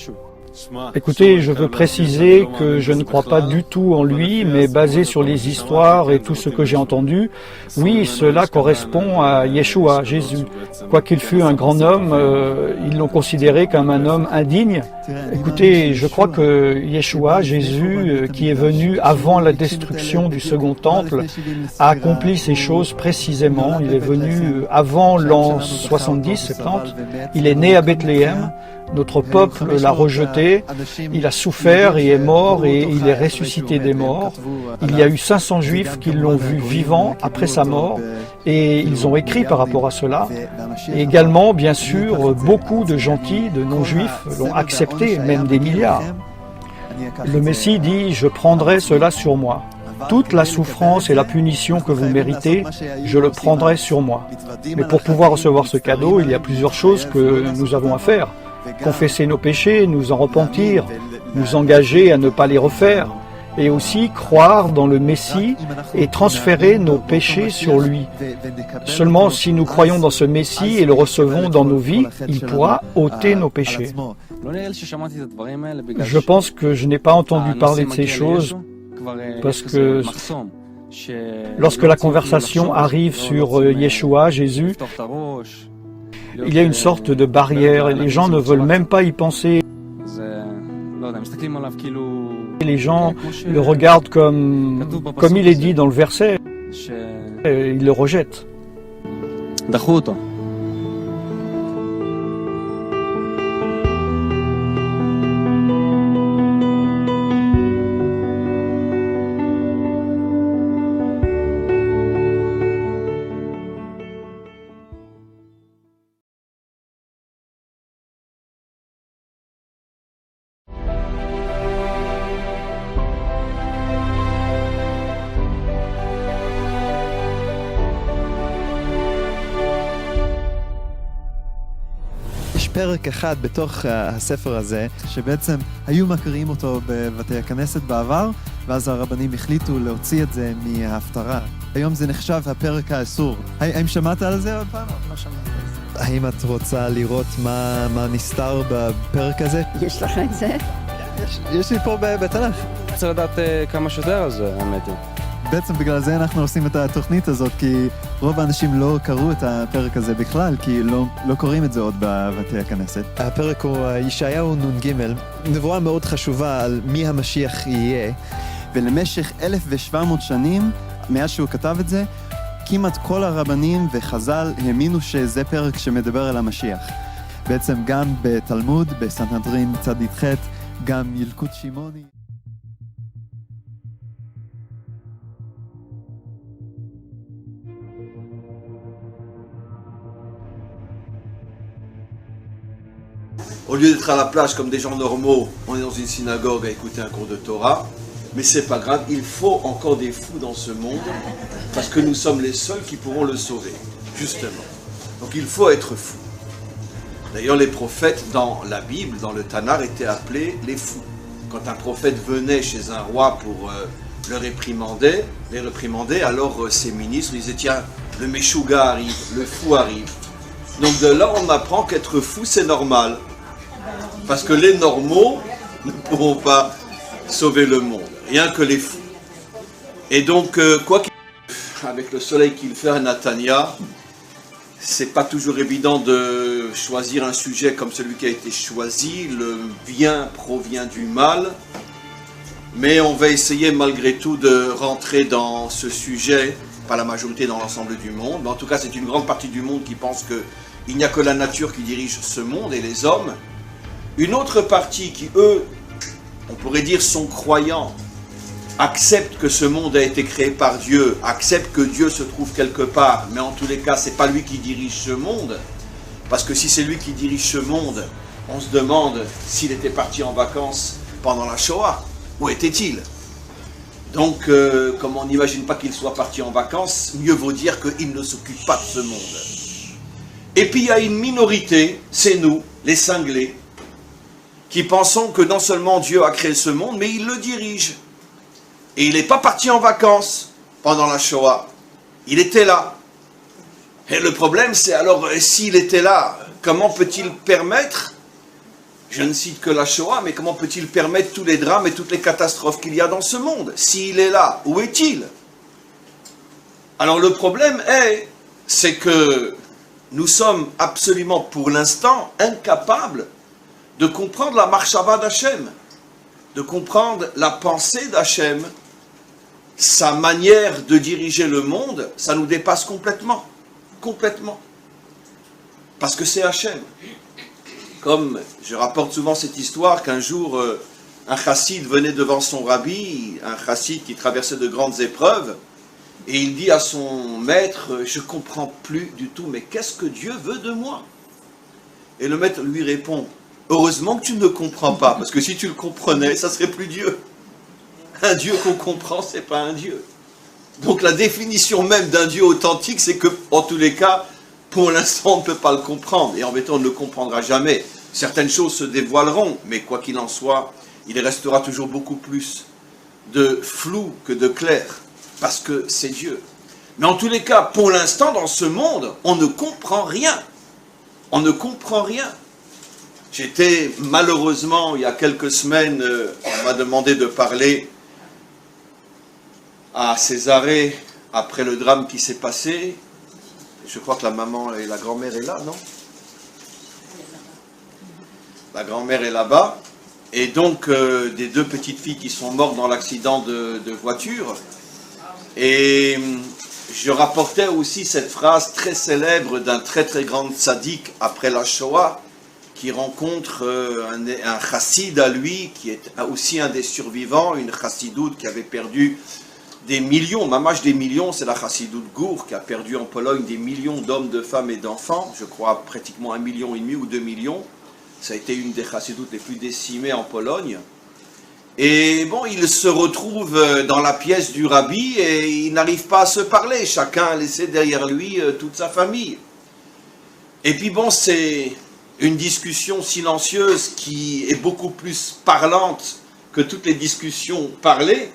Écoutez, je veux préciser que je ne crois pas du tout en lui, mais basé sur les histoires et tout ce que j'ai entendu, oui, cela correspond à Yeshua, Jésus. Quoiqu'il fût un grand homme, ils l'ont considéré comme un homme indigne. Écoutez, je crois que Yeshua, Jésus, qui est venu avant la destruction du second temple, a accompli ces choses précisément. Il est venu avant l'an 70-70, il est né à Bethléem. Notre peuple l'a rejeté, il a souffert et est mort et il est ressuscité des morts. Il y a eu 500 juifs qui l'ont vu vivant après sa mort et ils ont écrit par rapport à cela. Et également, bien sûr, beaucoup de gentils, de non-juifs l'ont accepté, même des milliards. Le Messie dit « Je prendrai cela sur moi ». Toute la souffrance et la punition que vous méritez, je le prendrai sur moi. Mais pour pouvoir recevoir ce cadeau, il y a plusieurs choses que nous avons à faire. Confesser nos péchés, nous en repentir, nous engager à ne pas les refaire, et aussi croire dans le Messie et transférer nos péchés sur lui. Seulement si nous croyons dans ce Messie et le recevons dans nos vies, il pourra ôter nos péchés. Je pense que je n'ai pas entendu parler de ces choses parce que lorsque la conversation arrive sur Yeshua, Jésus, il y a une sorte de barrière et les gens ne veulent même pas y penser. Les gens le regardent comme il est dit dans le verset, et ils le rejettent. יש פרק אחד בתוך הספר הזה, שבעצם היו מקריאים אותו בבתי הכנסת בעבר, ואז הרבנים החליטו להוציא את זה מההפטרה. היום זה נחשב הפרק האסור. האם שמעת על זה עוד פעם? לא שמעתי על זה. האם את רוצה לראות מה נסתר בפרק הזה? יש לך את זה? יש לי פה בתנ"ך. רוצה לדעת כמה שיותר על זה, האמת היא. בעצם בגלל זה אנחנו עושים את התוכנית הזאת, כי רוב האנשים לא קראו את הפרק הזה בכלל, כי לא קוראים את זה עוד בבתי הכנסת. הפרק הוא ישעיהו נ"ג, נבואה מאוד חשובה על מי המשיח יהיה. ולמשך 1,700 שנים, מאז שהוא כתב את זה, כמעט כל הרבנים וחז"ל האמינו שזה פרק שמדבר על המשיח. בעצם גם בתלמוד, בסנהדרין צדיק ח', גם ילקוט שמעוני. Au lieu d'être à la plage comme des gens normaux, on est dans une synagogue à écouter un cours de Torah. Mais c'est pas grave, il faut encore des fous dans ce monde, parce que nous sommes les seuls qui pourront le sauver, justement. Donc il faut être fou. D'ailleurs, les prophètes dans la Bible, dans le Tanakh, étaient appelés les fous. Quand un prophète venait chez un roi pour les réprimander, alors ses ministres disaient « Tiens, le Meshuga arrive, le fou arrive ». Donc de là, on apprend qu'être fou, c'est normal. Parce que les normaux ne pourront pas sauver le monde, rien que les fous. Et donc, quoi qu'il avec le soleil qu'il fait à Natania, c'est pas toujours évident de choisir un sujet comme celui qui a été choisi. Le bien provient du mal. Mais on va essayer malgré tout de rentrer dans ce sujet, pas la majorité dans l'ensemble du monde, mais en tout cas c'est une grande partie du monde qui pense qu'il n'y a que la nature qui dirige ce monde et les hommes. Une autre partie qui, eux, on pourrait dire sont croyants, acceptent que ce monde a été créé par Dieu, acceptent que Dieu se trouve quelque part, mais en tous les cas, c'est pas lui qui dirige ce monde, parce que si c'est lui qui dirige ce monde, on se demande s'il était parti en vacances pendant la Shoah, où était-il? Donc, comme on n'imagine pas qu'il soit parti en vacances, mieux vaut dire qu'il ne s'occupe pas de ce monde. Et puis il y a une minorité, c'est nous, les cinglés, qui pensons que non seulement Dieu a créé ce monde, mais il le dirige. Et il n'est pas parti en vacances pendant la Shoah. Il était là. Et le problème, c'est alors, s'il était là, comment peut-il permettre, je ne cite que la Shoah, mais comment peut-il permettre tous les drames et toutes les catastrophes qu'il y a dans ce monde? S'il est là, où est-il? Alors le problème c'est que nous sommes absolument, pour l'instant, incapables de comprendre la marchava d'Hachem, de comprendre la pensée d'Hachem, sa manière de diriger le monde, ça nous dépasse complètement, complètement. Parce que c'est Hachem. Comme je rapporte souvent cette histoire qu'un jour, un chassid venait devant son rabbi, un chassid qui traversait de grandes épreuves, et il dit à son maître, je ne comprends plus du tout, mais qu'est-ce que Dieu veut de moi? Et le maître lui répond, heureusement que tu ne comprends pas, parce que si tu le comprenais, ça serait plus Dieu. Un Dieu qu'on comprend, c'est pas un Dieu. Donc la définition même d'un Dieu authentique, c'est que, en tous les cas, pour l'instant, on ne peut pas le comprendre. Et en fait, on ne le comprendra jamais. Certaines choses se dévoileront, mais quoi qu'il en soit, il restera toujours beaucoup plus de flou que de clair, parce que c'est Dieu. Mais en tous les cas, pour l'instant, dans ce monde, on ne comprend rien. On ne comprend rien. J'étais, malheureusement, il y a quelques semaines, on m'a demandé de parler à Césarée après le drame qui s'est passé. Je crois que la maman et la grand-mère est là, non? La grand-mère est là-bas. Et donc, des deux petites filles qui sont mortes dans l'accident de voiture. Et je rapportais aussi cette phrase très célèbre d'un très très grand tzaddik après la Shoah, qui rencontre un chassid à lui, qui est aussi un des survivants, une chassidoute qui avait perdu des millions, mamash des millions, c'est la chassidoute Gour, qui a perdu en Pologne des millions d'hommes, de femmes et d'enfants, je crois pratiquement 1,5 million ou 2 millions. Ça a été une des chassidoutes les plus décimées en Pologne. Et bon, il se retrouve dans la pièce du rabbi et il n'arrive pas à se parler. Chacun a laissé derrière lui toute sa famille. Et puis bon, c'est une discussion silencieuse qui est beaucoup plus parlante que toutes les discussions parlées.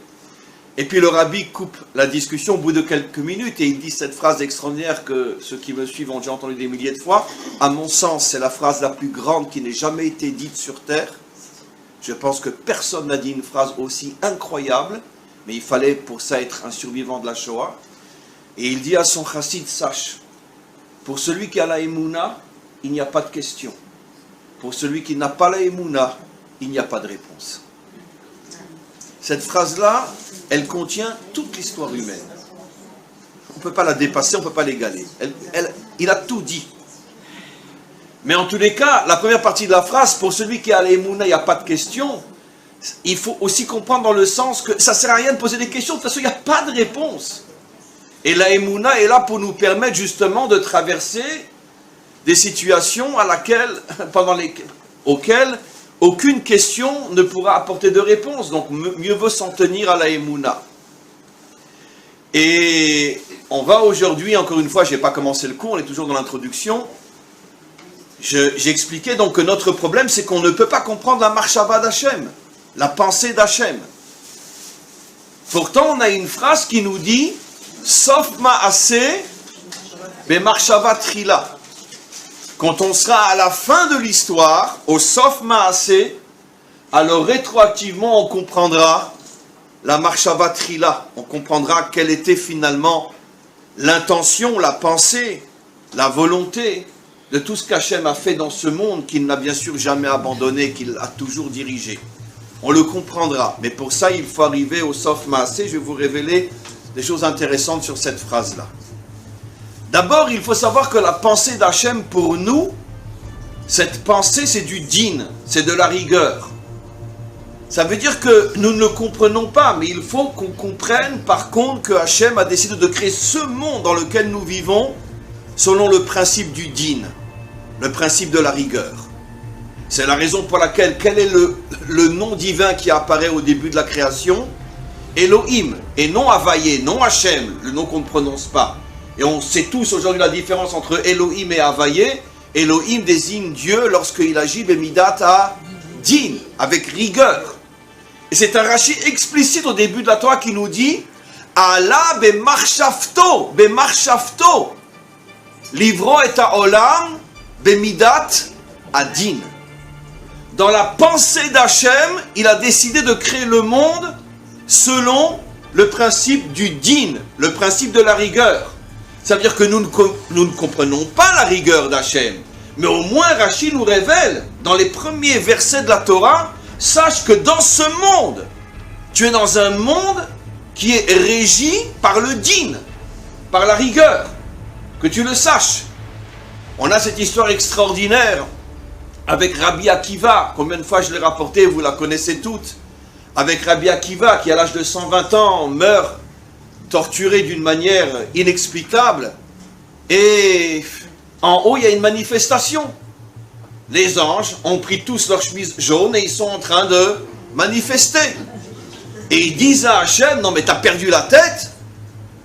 Et puis le rabbi coupe la discussion au bout de quelques minutes et il dit cette phrase extraordinaire que ceux qui me suivent ont déjà entendu des milliers de fois. À mon sens, c'est la phrase la plus grande qui n'ait jamais été dite sur terre. Je pense que personne n'a dit une phrase aussi incroyable. mais il fallait pour ça être un survivant de la Shoah. Et il dit à son chassid, sache, pour celui qui a la Emouna, il n'y a pas de question. Pour celui qui n'a pas la Emouna, il n'y a pas de réponse. Cette phrase-là, elle contient toute l'histoire humaine. On ne peut pas la dépasser, on ne peut pas l'égaler. Il a tout dit. Mais en tous les cas, la première partie de la phrase, pour celui qui a la Emouna, il n'y a pas de question. Il faut aussi comprendre dans le sens que ça ne sert à rien de poser des questions, de toute façon, il n'y a pas de réponse. Et la Emouna est là pour nous permettre justement de traverser des situations auxquelles aucune question ne pourra apporter de réponse. Donc mieux vaut s'en tenir à la Emouna. Et on va aujourd'hui, encore une fois, je n'ai pas commencé le cours, on est toujours dans l'introduction. J'ai expliqué donc que notre problème, c'est qu'on ne peut pas comprendre la marchava d'Hachem, la pensée d'Hachem. Pourtant, on a une phrase qui nous dit « Sof ma'aseh be'marchava trila ». Quand on sera à la fin de l'histoire, au Sof ma'aseh, alors rétroactivement on comprendra la marchava trila. On comprendra quelle était finalement l'intention, la pensée, la volonté de tout ce qu'Hachem a fait dans ce monde, qu'il n'a bien sûr jamais abandonné, qu'il a toujours dirigé. On le comprendra, mais pour ça il faut arriver au Sof Maaseh. Je vais vous révéler des choses intéressantes sur cette phrase-là. D'abord, il faut savoir que la pensée d'Hachem pour nous, cette pensée c'est du din, c'est de la rigueur. Ça veut dire que nous ne le comprenons pas, mais il faut qu'on comprenne par contre que Hachem a décidé de créer ce monde dans lequel nous vivons selon le principe du din, le principe de la rigueur. C'est la raison pour laquelle, quel est le nom divin qui apparaît au début de la création? Elohim, et non Havayé, non Hachem, le nom qu'on ne prononce pas. Et on sait tous aujourd'hui la différence entre Elohim et Havayé. Elohim désigne Dieu lorsqu'il agit bemidat à din, avec rigueur. Et c'est un Rashi explicite au début de la Torah qui nous dit Allah bemarshafto, bemarshafto, livro et ha'olam bemidat adin. Dans la pensée d'Hachem, il a décidé de créer le monde selon le principe du din, le principe de la rigueur. Ça veut dire que nous ne comprenons pas la rigueur d'Hachem, mais au moins Rashi nous révèle dans les premiers versets de la Torah, sache que dans ce monde, tu es dans un monde qui est régi par le din, par la rigueur, que tu le saches. On a cette histoire extraordinaire avec Rabbi Akiva. Combien de fois je l'ai rapporté, vous la connaissez toutes. Avec Rabbi Akiva qui à l'âge de 120 ans meurt torturé d'une manière inexplicable. Et en haut il y a une manifestation. Les anges ont pris tous leurs chemises jaunes et ils sont en train de manifester. Et ils disent à Hachem, non mais t'as perdu la tête.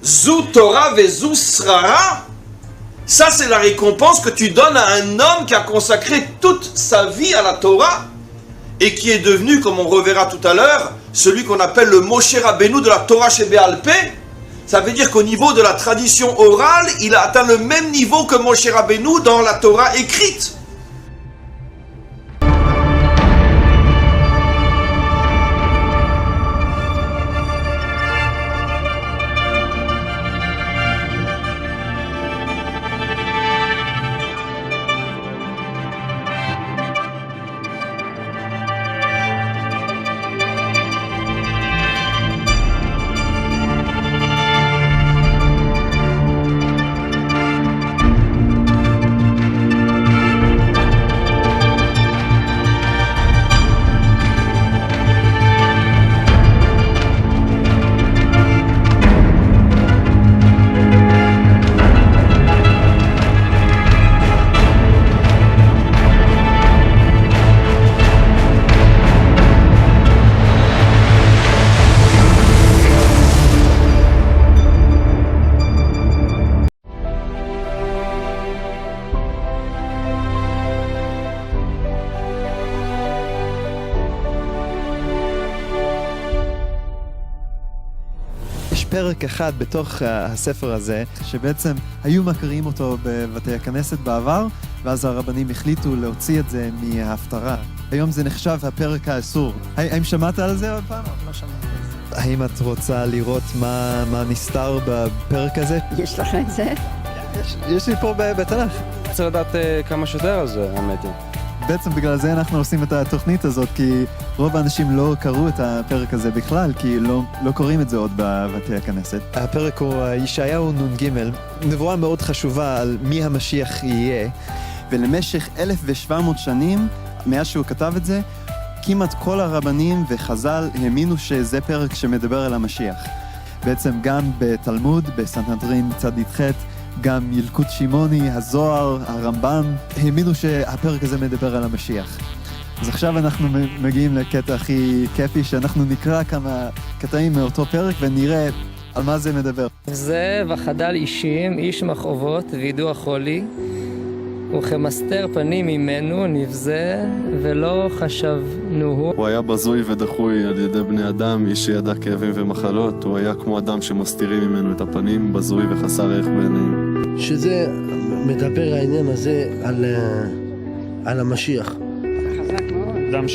Zou Torah vezu srara. Ça, c'est la récompense que tu donnes à un homme qui a consacré toute sa vie à la Torah et qui est devenu, comme on reverra tout à l'heure, celui qu'on appelle le Moshe Rabbeinu de la Torah chez Béal Pé. Ça veut dire qu'au niveau de la tradition orale, il a atteint le même niveau que Moshe Rabbeinu dans la Torah écrite. פרק אחד בתוך הספר הזה, שבעצם היו מכירים אותו בבתי הכנסת בעבר, ואז הרבנים החליטו להוציא את זה מההפטרה. היום זה נחשב הפרק האסור. האם שמעת על זה עוד פעם? לא שמעתי על זה. האם את רוצה לראות מה נסתר בפרק הזה? יש לך את זה? יש לי פה בתנ"ך. צריך לדעת כמה שיותר על זה, האמת היא. בעצם בגלל זה אנחנו עושים את התוכנית הזאת, כי רוב האנשים לא קראו את הפרק הזה בכלל, כי לא קוראים את זה עוד בבתי הכנסת. הפרק הוא ישעיהו נ"ג, נבואה מאוד חשובה על מי המשיח יהיה. ולמשך 1,700 שנים, מאז שהוא כתב את זה, כמעט כל הרבנים וחז"ל האמינו שזה פרק שמדבר על המשיח. בעצם גם בתלמוד, בסנהדרין צ"ח, גם ילקוט שמעוני, הזוהר, הרמב"ם, האמינו שהפרק הזה מדבר על המשיח. אז עכשיו אנחנו מגיעים לקטע הכי כיפי, שאנחנו נקרא כמה קטעים מאותו פרק ונראה על מה זה מדבר. זה וחדל אישים, איש מכאובות וידוע חולי, וכמסתר פנים ממנו נבזה ולא חשבנוהו. הוא היה בזוי ודחוי על ידי בני אדם, איש שידע כאבים ומחלות. הוא היה כמו אדם שמסתירים ממנו את הפנים, בזוי וחסר ערך בעיניהם. שזה מדבר העניין הזה על המשיח. חזק מאוד. אדם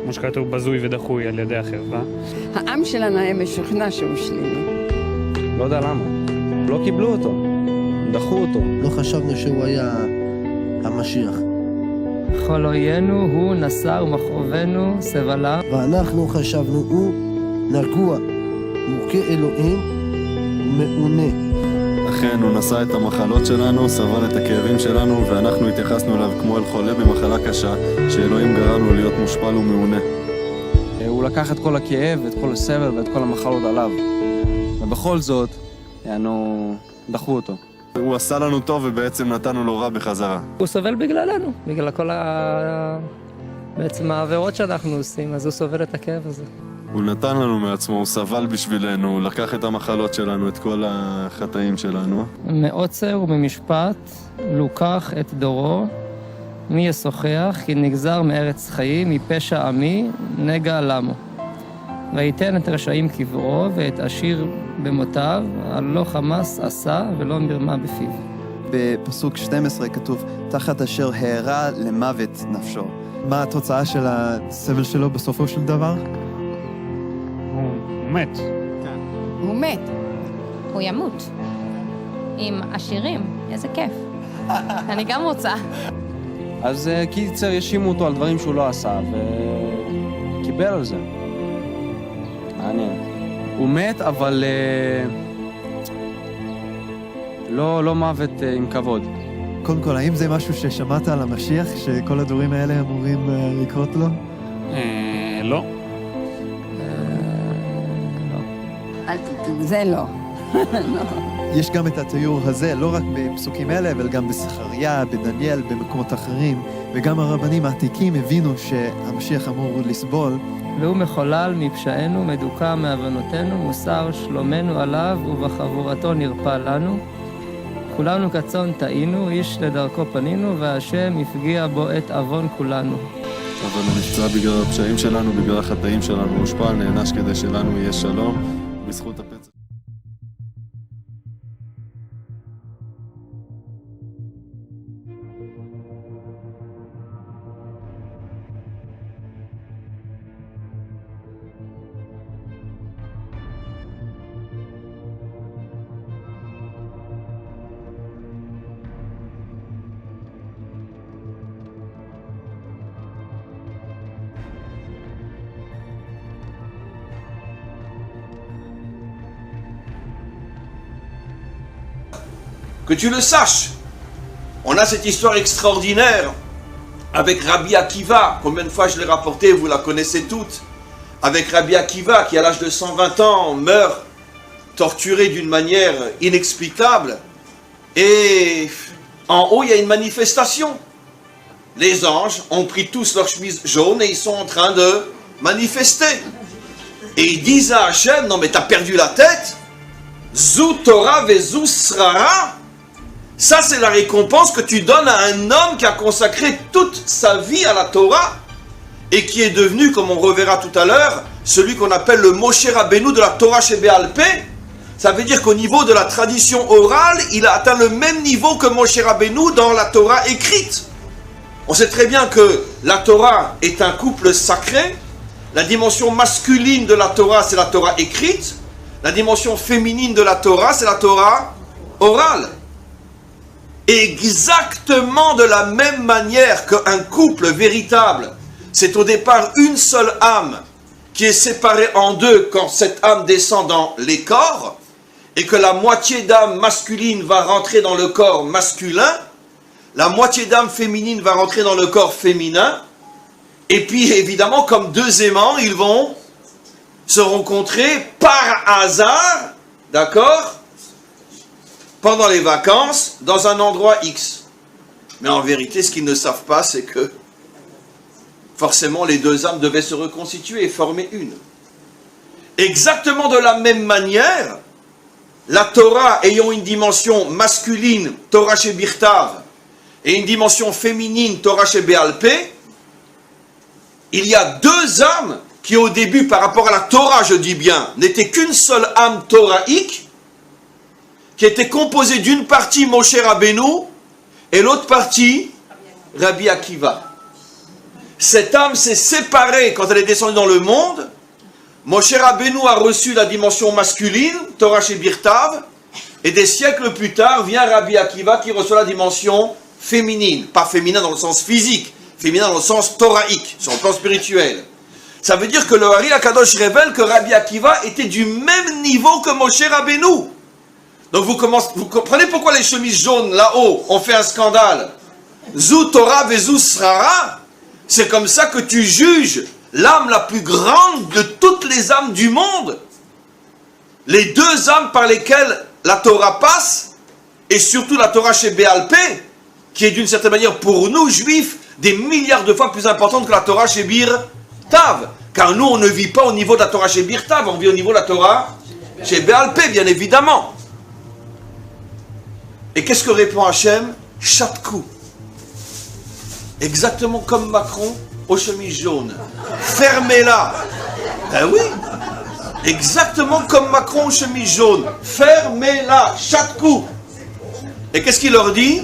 כמו שכתוב בזוי ודחוי על ידי החרפה. העם שלנו היה משוכנע שהוא שלילי. לא יודע למה. לא קיבלו אותו. דחו אותו. לא חשבנו שהוא היה המשיח. כל אוינו הוא נשא ומכאובנו סבלה. ואנחנו חשבנו הוא נגוע, מוכה אלוהים, מעונה. אכן, הוא נשא את המחלות שלנו, סבל את הכאבים שלנו, ואנחנו התייחסנו אליו כמו אל חולה במחלה קשה, שאלוהים גרם לו להיות מושפל ומעונה. הוא לקח את כל הכאב, את כל הסבל ואת כל המחלות עליו. ובכל זאת, דחו אותו. הוא עשה לנו טוב ובעצם נתנו לו רע בחזרה. הוא סובל בגללנו, בגלל כל בעצם העבירות שאנחנו עושים, אז הוא סובל את הכאב הזה. הוא נתן לנו מעצמו, הוא סבל בשבילנו, הוא לקח את המחלות שלנו, את כל החטאים שלנו. מעוצר וממשפט לוקח את דורו, מי ישוחח, כי נגזר מארץ חיים, מפשע עמי, נגע למו. ויתן את רשעים קברו ואת עשיר במותיו, על לא חמס עשה ולא מרמה בפיו. בפסוק 12 כתוב, תחת אשר הערה למוות נפשו. מה התוצאה של הסבל שלו בסופו של דבר? הוא מת. כן. הוא מת. הוא ימות. עם עשירים. איזה כיף. אני גם רוצה. אז קיצר ישימו אותו על דברים שהוא לא עשה, וקיבל על זה. מעניין. הוא מת, אבל לא מוות עם כבוד. קודם כל, האם זה משהו ששמעת על המשיח, שכל הדברים האלה אמורים לקרות לו? לא. זה לא. יש גם את התיאור הזה, לא רק בפסוקים אלה, אבל גם בסחריה, בדניאל, במקומות אחרים, וגם הרבנים העתיקים הבינו שהמשיח אמור לסבול. והוא מחולל מפשענו, מדוכא מעוונותינו, מוסר שלומנו עליו, ובחבורתו נרפא לנו. כולנו כצאן טעינו, איש לדרכו פנינו, והשם הפגיע בו את עוון כולנו. אבל הוא נפצע בגלל הפשעים שלנו, בגלל החטאים שלנו, הוא הושפל, נענש כדי שלנו יהיה שלום, בזכות הפצע. Que tu le saches. On a cette histoire extraordinaire avec Rabbi Akiva. Combien de fois je l'ai rapporté, vous la connaissez toutes. Avec Rabbi Akiva qui à l'âge de 120 ans meurt torturé d'une manière inexplicable. Et en haut il y a une manifestation. Les anges ont pris tous leur chemise jaune et ils sont en train de manifester. Et ils disent à Hachem, non mais t'as perdu la tête. Zou Torah ve zou Srara. Ça, c'est la récompense que tu donnes à un homme qui a consacré toute sa vie à la Torah et qui est devenu, comme on reverra tout à l'heure, celui qu'on appelle le Moshe Rabbeinu de la Torah chez Béal Pé. Ça veut dire qu'au niveau de la tradition orale, il a atteint le même niveau que Moshe Rabbeinu dans la Torah écrite. On sait très bien que la Torah est un couple sacré. La dimension masculine de la Torah, c'est la Torah écrite. La dimension féminine de la Torah, c'est la Torah orale. Exactement de la même manière qu'un couple véritable, c'est au départ une seule âme qui est séparée en deux quand cette âme descend dans les corps, et que la moitié d'âme masculine va rentrer dans le corps masculin, la moitié d'âme féminine va rentrer dans le corps féminin, et puis évidemment, comme deux aimants, ils vont se rencontrer par hasard, d'accord, pendant les vacances, dans un endroit X. Mais en vérité, ce qu'ils ne savent pas, c'est que forcément, les deux âmes devaient se reconstituer et former une. Exactement de la même manière, la Torah ayant une dimension masculine, Torah chez Birtav, et une dimension féminine, Torah chez Béalpé, il y a deux âmes qui au début, par rapport à la Torah, je dis bien, n'étaient qu'une seule âme torahique, qui était composée d'une partie Moshe Rabbeinu et l'autre partie Rabbi Akiva. Cette âme s'est séparée quand elle est descendue dans le monde. Moshe Rabbeinu a reçu la dimension masculine, Torah chez Birtav, et des siècles plus tard vient Rabbi Akiva qui reçoit la dimension féminine, pas féminin dans le sens physique, féminin dans le sens torahique, sur le plan spirituel. Ça veut dire que le Hari Akadosh révèle que Rabbi Akiva était du même niveau que Moshe Rabbeinu. Donc vous comprenez pourquoi les chemises jaunes là-haut ont fait un scandale. Zou Torah vezu Srara, c'est comme ça que tu juges l'âme la plus grande de toutes les âmes du monde. Les deux âmes par lesquelles la Torah passe, et surtout la Torah chez Béalpé, qui est d'une certaine manière pour nous, juifs, des milliards de fois plus importante que la Torah chez Birtav. Car nous, on ne vit pas au niveau de la Torah chez Birtav, on vit au niveau de la Torah chez Béalpé, bien évidemment. Et qu'est-ce que répond Hachem? Chatkou. Exactement comme Macron aux chemises jaunes. Fermez-la. Ben oui. Exactement comme Macron aux chemises jaunes. Fermez-la. Chatkou. Et qu'est-ce qu'il leur dit?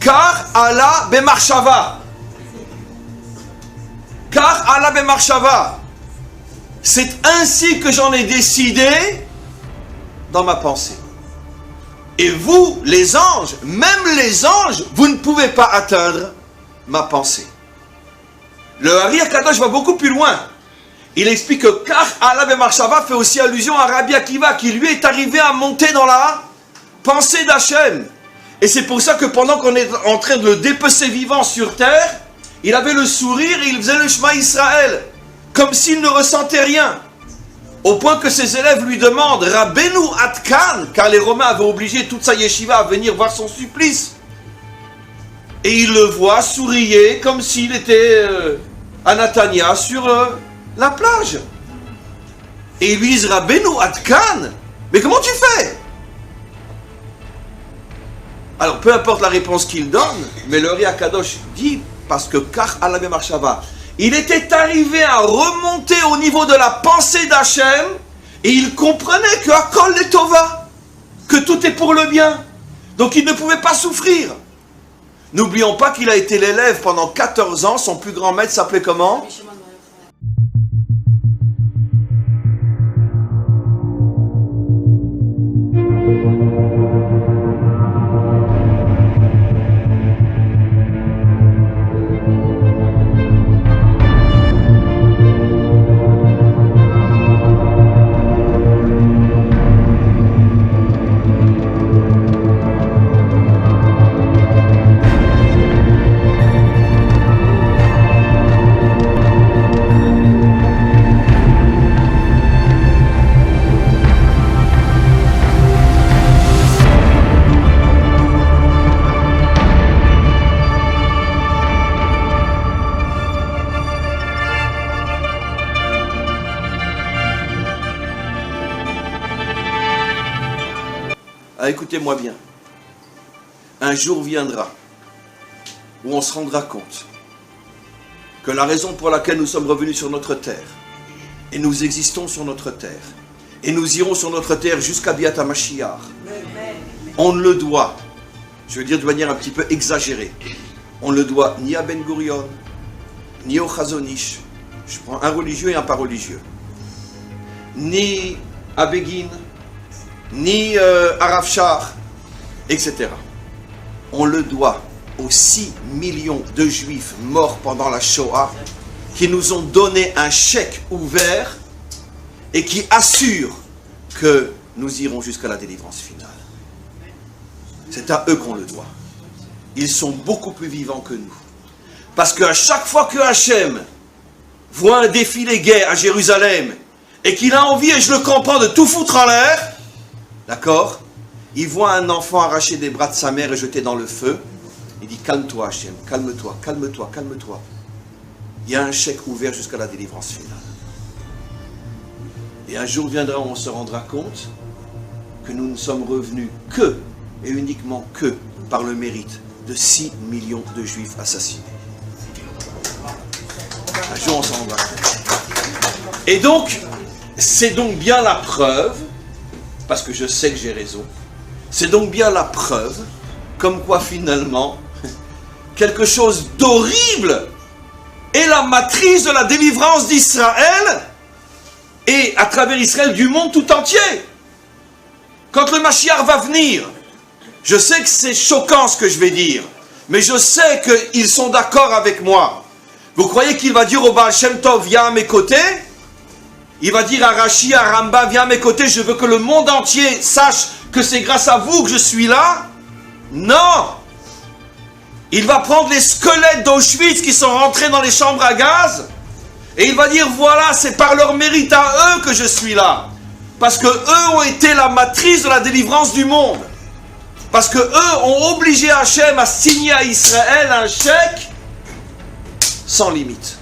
Car Allah bemarshava. Car Allah bemarshava. C'est ainsi que j'en ai décidé dans ma pensée. Et vous, les anges, même les anges, vous ne pouvez pas atteindre ma pensée. Le Hari Akadosh va beaucoup plus loin. Il explique que Kach Allah bemarshava fait aussi allusion à Rabbi Akiva, qui lui est arrivé à monter dans la pensée d'Hachem. Et c'est pour ça que pendant qu'on est en train de le dépecer vivant sur terre, il avait le sourire et il faisait le Shema Israël, comme s'il ne ressentait rien. Au point que ses élèves lui demandent « Rabbeinu Atkan » car les Romains avaient obligé toute sa yeshiva à venir voir son supplice. Et il le voit souriller comme s'il était à Natania sur la plage. Et ils lui disent « Rabbeinu Atkan » mais comment tu fais? Alors peu importe la réponse qu'il donne, mais le Hari Akadosh dit parce que Kach Allah bemarshava, il était arrivé à remonter au niveau de la pensée d'Hachem et il comprenait que Hakol Letova, que tout est pour le bien. Donc il ne pouvait pas souffrir. N'oublions pas qu'il a été l'élève pendant 14 ans, son plus grand maître s'appelait comment? Écoutez-moi bien, un jour viendra où on se rendra compte que la raison pour laquelle nous sommes revenus sur notre terre, et nous existons sur notre terre, et nous irons sur notre terre jusqu'à Biat HaMashiach, on ne le doit, je veux dire de manière un petit peu exagérée, on ne le doit ni à Ben Gurion, ni au Chazon Ish, je prends un religieux et un pas religieux, ni à Begin, ni à Rav Shach, etc. On le doit aux 6 millions de juifs morts pendant la Shoah qui nous ont donné un chèque ouvert et qui assurent que nous irons jusqu'à la délivrance finale. C'est à eux qu'on le doit. Ils sont beaucoup plus vivants que nous. Parce qu'à chaque fois que Hachem voit un défilé gay à Jérusalem et qu'il a envie, et je le comprends, de tout foutre en l'air, d'accord, il voit un enfant arracher des bras de sa mère et jeter dans le feu. Il dit, calme-toi Hachem, calme-toi, calme-toi, calme-toi. Il y a un chèque ouvert jusqu'à la délivrance finale. Et un jour viendra où on se rendra compte que nous ne sommes revenus que, et uniquement que, par le mérite de 6 millions de juifs assassinés. Un jour on s'en rendra compte. Et donc, c'est donc bien la preuve, parce que je sais que j'ai raison, c'est donc bien la preuve, comme quoi finalement, quelque chose d'horrible est la matrice de la délivrance d'Israël, et à travers Israël du monde tout entier. Quand le Mashiach va venir, je sais que c'est choquant ce que je vais dire, mais je sais qu'ils sont d'accord avec moi. Vous croyez qu'il va dire au Baal Shem Tov, viens à mes côtés? Il va dire à Rashi, à Ramba, viens à mes côtés, je veux que le monde entier sache que c'est grâce à vous que je suis là? Non! Il va prendre les squelettes d'Auschwitz qui sont rentrés dans les chambres à gaz et il va dire, voilà, c'est par leur mérite à eux que je suis là. Parce que eux ont été la matrice de la délivrance du monde. Parce que eux ont obligé Hachem à signer à Israël un chèque sans limite.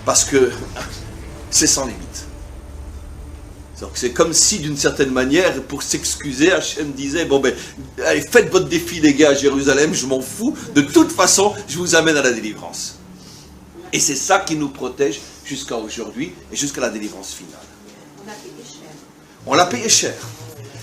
Parce que c'est sans limite. C'est comme si, d'une certaine manière, pour s'excuser, Hachem disait, bon ben, allez, faites votre défi les gars à Jérusalem, je m'en fous, de toute façon, je vous amène à la délivrance. Et c'est ça qui nous protège jusqu'à aujourd'hui et jusqu'à la délivrance finale. On l'a payé cher.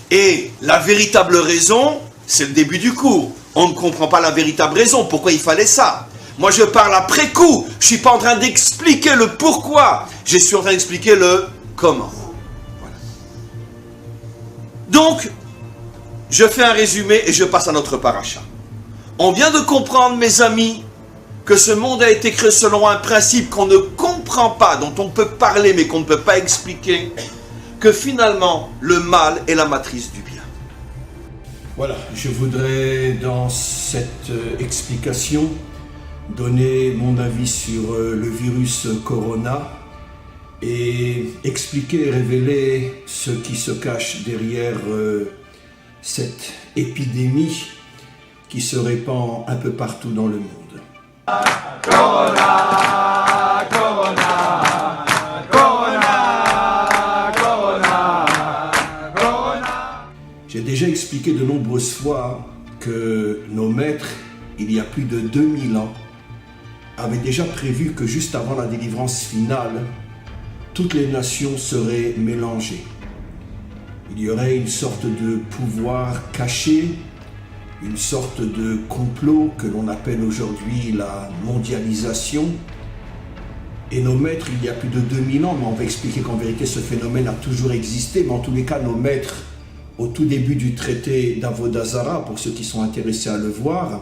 Et la véritable raison, c'est le début du cours. On ne comprend pas la véritable raison, pourquoi il fallait ça. Moi je parle après coup, je ne suis pas en train d'expliquer le pourquoi, je suis en train d'expliquer le comment. Voilà. Donc, je fais un résumé et je passe à notre paracha. On vient de comprendre, mes amis, que ce monde a été créé selon un principe qu'on ne comprend pas, dont on peut parler mais qu'on ne peut pas expliquer, que finalement, le mal est la matrice du bien. Voilà, je voudrais dans cette explication donner mon avis sur le virus Corona et expliquer et révéler ce qui se cache derrière cette épidémie qui se répand un peu partout dans le monde. Corona, Corona, Corona, Corona, Corona. J'ai déjà expliqué de nombreuses fois que nos maîtres, il y a plus de 2000 ans, avaient déjà prévu que juste avant la délivrance finale, toutes les nations seraient mélangées. Il y aurait une sorte de pouvoir caché, une sorte de complot que l'on appelle aujourd'hui la mondialisation. Et nos maîtres, il y a plus de 2000 ans, mais on va expliquer qu'en vérité ce phénomène a toujours existé, mais en tous les cas nos maîtres, au tout début du traité d'Avodah Zarah, pour ceux qui sont intéressés à le voir,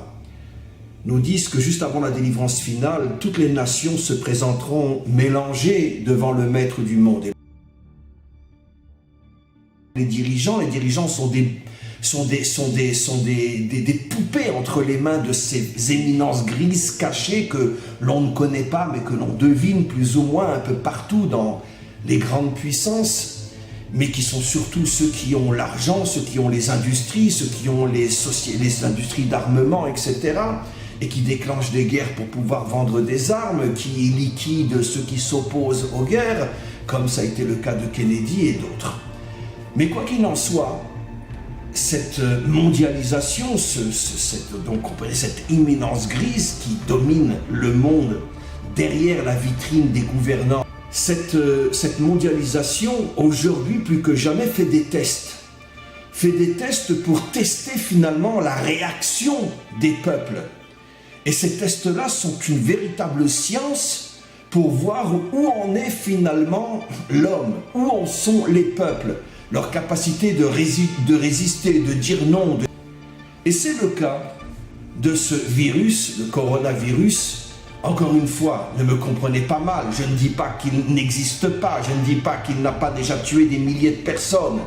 nous disent que juste avant la délivrance finale, toutes les nations se présenteront mélangées devant le maître du monde. Et les dirigeants sont des poupées entre les mains de ces éminences grises cachées que l'on ne connaît pas, mais que l'on devine plus ou moins un peu partout dans les grandes puissances, mais qui sont surtout ceux qui ont l'argent, ceux qui ont les industries, ceux qui ont les industries d'armement, etc., et qui déclenchent des guerres pour pouvoir vendre des armes, qui liquident ceux qui s'opposent aux guerres, comme ça a été le cas de Kennedy et d'autres. Mais quoi qu'il en soit, cette mondialisation, cette imminence grise qui domine le monde derrière la vitrine des gouvernants, cette mondialisation, aujourd'hui plus que jamais, fait des tests. Fait des tests pour tester finalement la réaction des peuples. Et ces tests-là sont une véritable science pour voir où en est finalement l'homme, où en sont les peuples, leur capacité de résister, de dire non. Et c'est le cas de ce virus, le coronavirus. Encore une fois, ne me comprenez pas mal, je ne dis pas qu'il n'existe pas, je ne dis pas qu'il n'a pas déjà tué des milliers de personnes.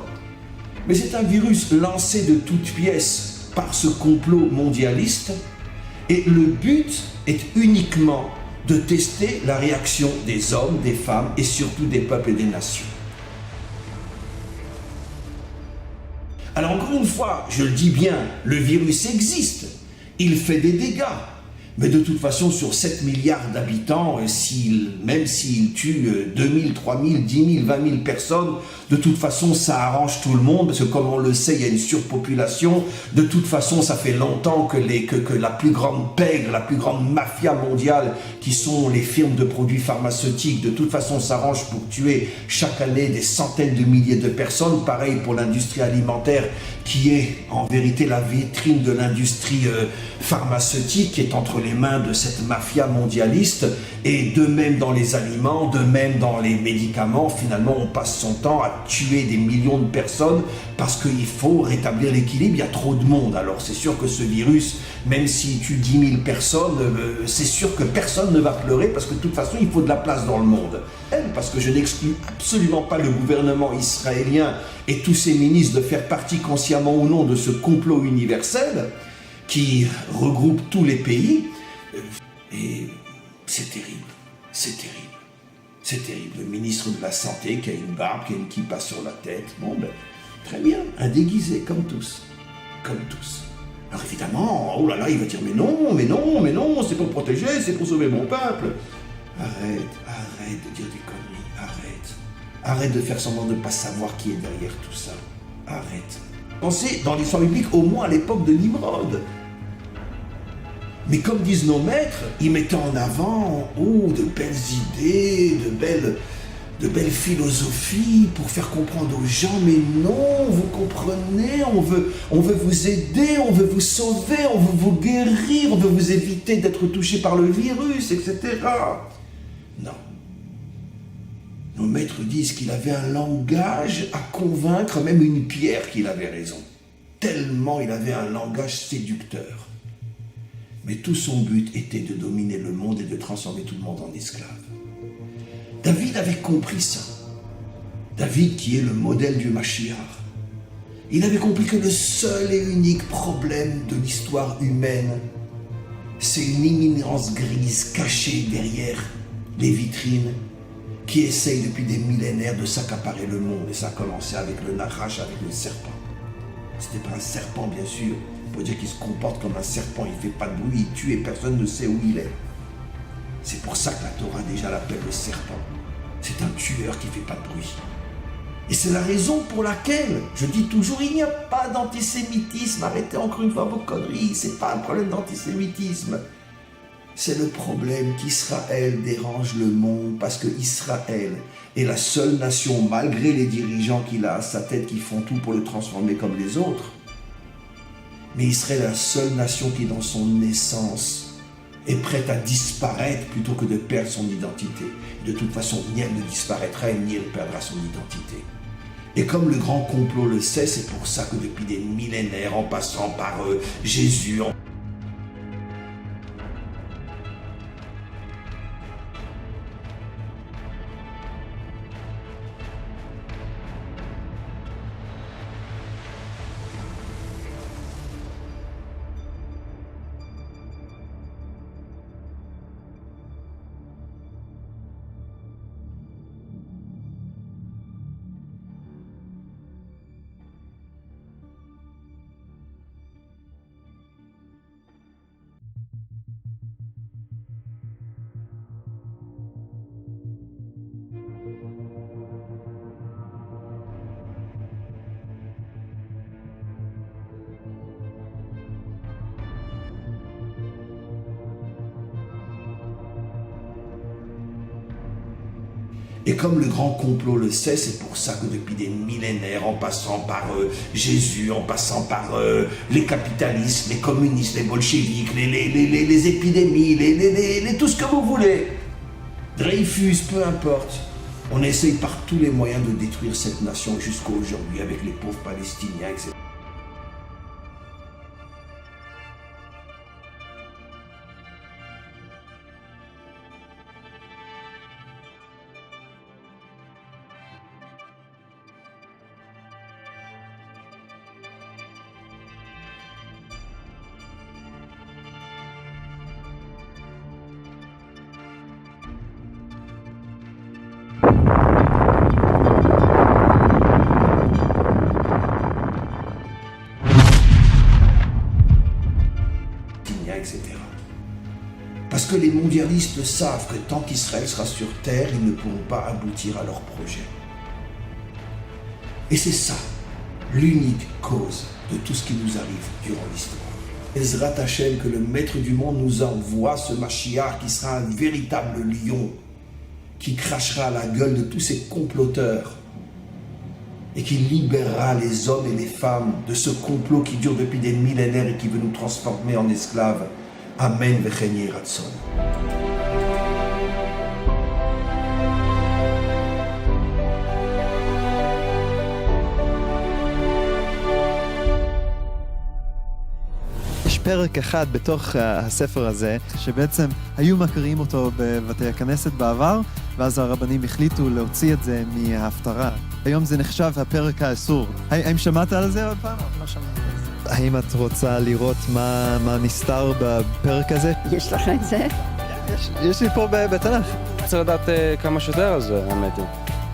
Mais c'est un virus lancé de toutes pièces par ce complot mondialiste, et le but est uniquement de tester la réaction des hommes, des femmes et surtout des peuples et des nations. Alors encore une fois, je le dis bien, le virus existe, il fait des dégâts. Mais de toute façon, sur 7 milliards d'habitants, même s'il tue 2000, 3000, 10 000, 20 000 personnes, de toute façon, ça arrange tout le monde, parce que comme on le sait, il y a une surpopulation. De toute façon, ça fait longtemps que la plus grande pègre, la plus grande mafia mondiale, qui sont les firmes de produits pharmaceutiques, de toute façon, s'arrange pour tuer chaque année des centaines de milliers de personnes. Pareil pour l'industrie alimentaire, qui est en vérité la vitrine de l'industrie pharmaceutique, qui est entre les mains de cette mafia mondialiste. Et de même dans les aliments, de même dans les médicaments, finalement on passe son temps à tuer des millions de personnes parce qu'il faut rétablir l'équilibre, il y a trop de monde. Alors c'est sûr que ce virus, même s'il tue 10 000 personnes, c'est sûr que personne ne va pleurer parce que de toute façon il faut de la place dans le monde. Parce que je n'exclus absolument pas le gouvernement israélien et tous ses ministres de faire partie consciemment ou non de ce complot universel qui regroupe tous les pays. Et c'est terrible, c'est terrible, c'est terrible. Le ministre de la Santé qui a une barbe, qui a une kippa sur la tête, bon ben, très bien, un déguisé, comme tous, comme tous. Alors évidemment, oh là là, il va dire mais non, c'est pour protéger, c'est pour sauver mon peuple. Arrête de dire des conneries, arrête de faire semblant de ne pas savoir qui est derrière tout ça, arrête. Pensez dans l'histoire biblique au moins à l'époque de Nimrod. Mais comme disent nos maîtres, ils mettaient en avant de belles idées, de belles philosophies pour faire comprendre aux gens, mais non, vous comprenez, on veut vous aider, on veut vous sauver, on veut vous guérir, on veut vous éviter d'être touché par le virus, etc. Non. Nos maîtres disent qu'il avait un langage à convaincre même une pierre qu'il avait raison. Tellement il avait un langage séducteur. Mais tout son but était de dominer le monde et de transformer tout le monde en esclave. David avait compris ça. David qui est le modèle du Mashiach. Il avait compris que le seul et unique problème de l'histoire humaine, c'est une imminence grise cachée derrière les vitrines qui essaye depuis des millénaires de s'accaparer le monde. Et ça a commencé avec le Nachash, avec le serpent. C'était pas un serpent, bien sûr. Pour dire qu'il se comporte comme un serpent, il fait pas de bruit, il tue et personne ne sait où il est. C'est pour ça que la Torah déjà l'appelle le serpent. C'est un tueur qui fait pas de bruit. Et c'est la raison pour laquelle, je dis toujours, il n'y a pas d'antisémitisme. Arrêtez encore une fois vos conneries, c'est pas un problème d'antisémitisme. C'est le problème qu'Israël dérange le monde parce que Israël est la seule nation, malgré les dirigeants qu'il a à sa tête qui font tout pour le transformer comme les autres. Mais Israël est la seule nation qui, dans son essence, est prête à disparaître plutôt que de perdre son identité. De toute façon, ni elle ne disparaîtra, ni elle perdra son identité. Et comme le grand complot le sait, c'est pour ça que depuis des millénaires, en passant par Jésus, Et comme le grand complot le sait, c'est pour ça que depuis des millénaires, en passant par Jésus, en passant par les capitalistes, les communistes, les bolcheviques, les épidémies, tout ce que vous voulez, Dreyfus, peu importe. On essaye par tous les moyens de détruire cette nation jusqu'à aujourd'hui avec les pauvres Palestiniens, etc. etc. Parce que les mondialistes savent que tant qu'Israël sera sur terre, ils ne pourront pas aboutir à leur projet. Et c'est ça, l'unique cause de tout ce qui nous arrive durant l'histoire. Ezrat Hashem, que le maître du monde nous envoie, ce Mashiach qui sera un véritable lion, qui crachera à la gueule de tous ces comploteurs et qui libérera les hommes et les femmes de ce complot qui dure depuis des millénaires et qui veut nous transformer en esclaves. Amen v'chen yeh ratzon. יש פרק אחד בתוך הספר הזה, שבעצם היו מקריאים אותו בבתי הכנסת בעבר, ואז הרבנים החליטו להוציא את זה מההפטרה. היום זה נחשב הפרק האסור. האם שמעת על זה עוד פעם? לא שמעתי. האם את רוצה לראות מה נסתר בפרק הזה? יש לך את זה? יש לי פה בתנ"ך. רוצה לדעת כמה שיותר על זה, האמת היא.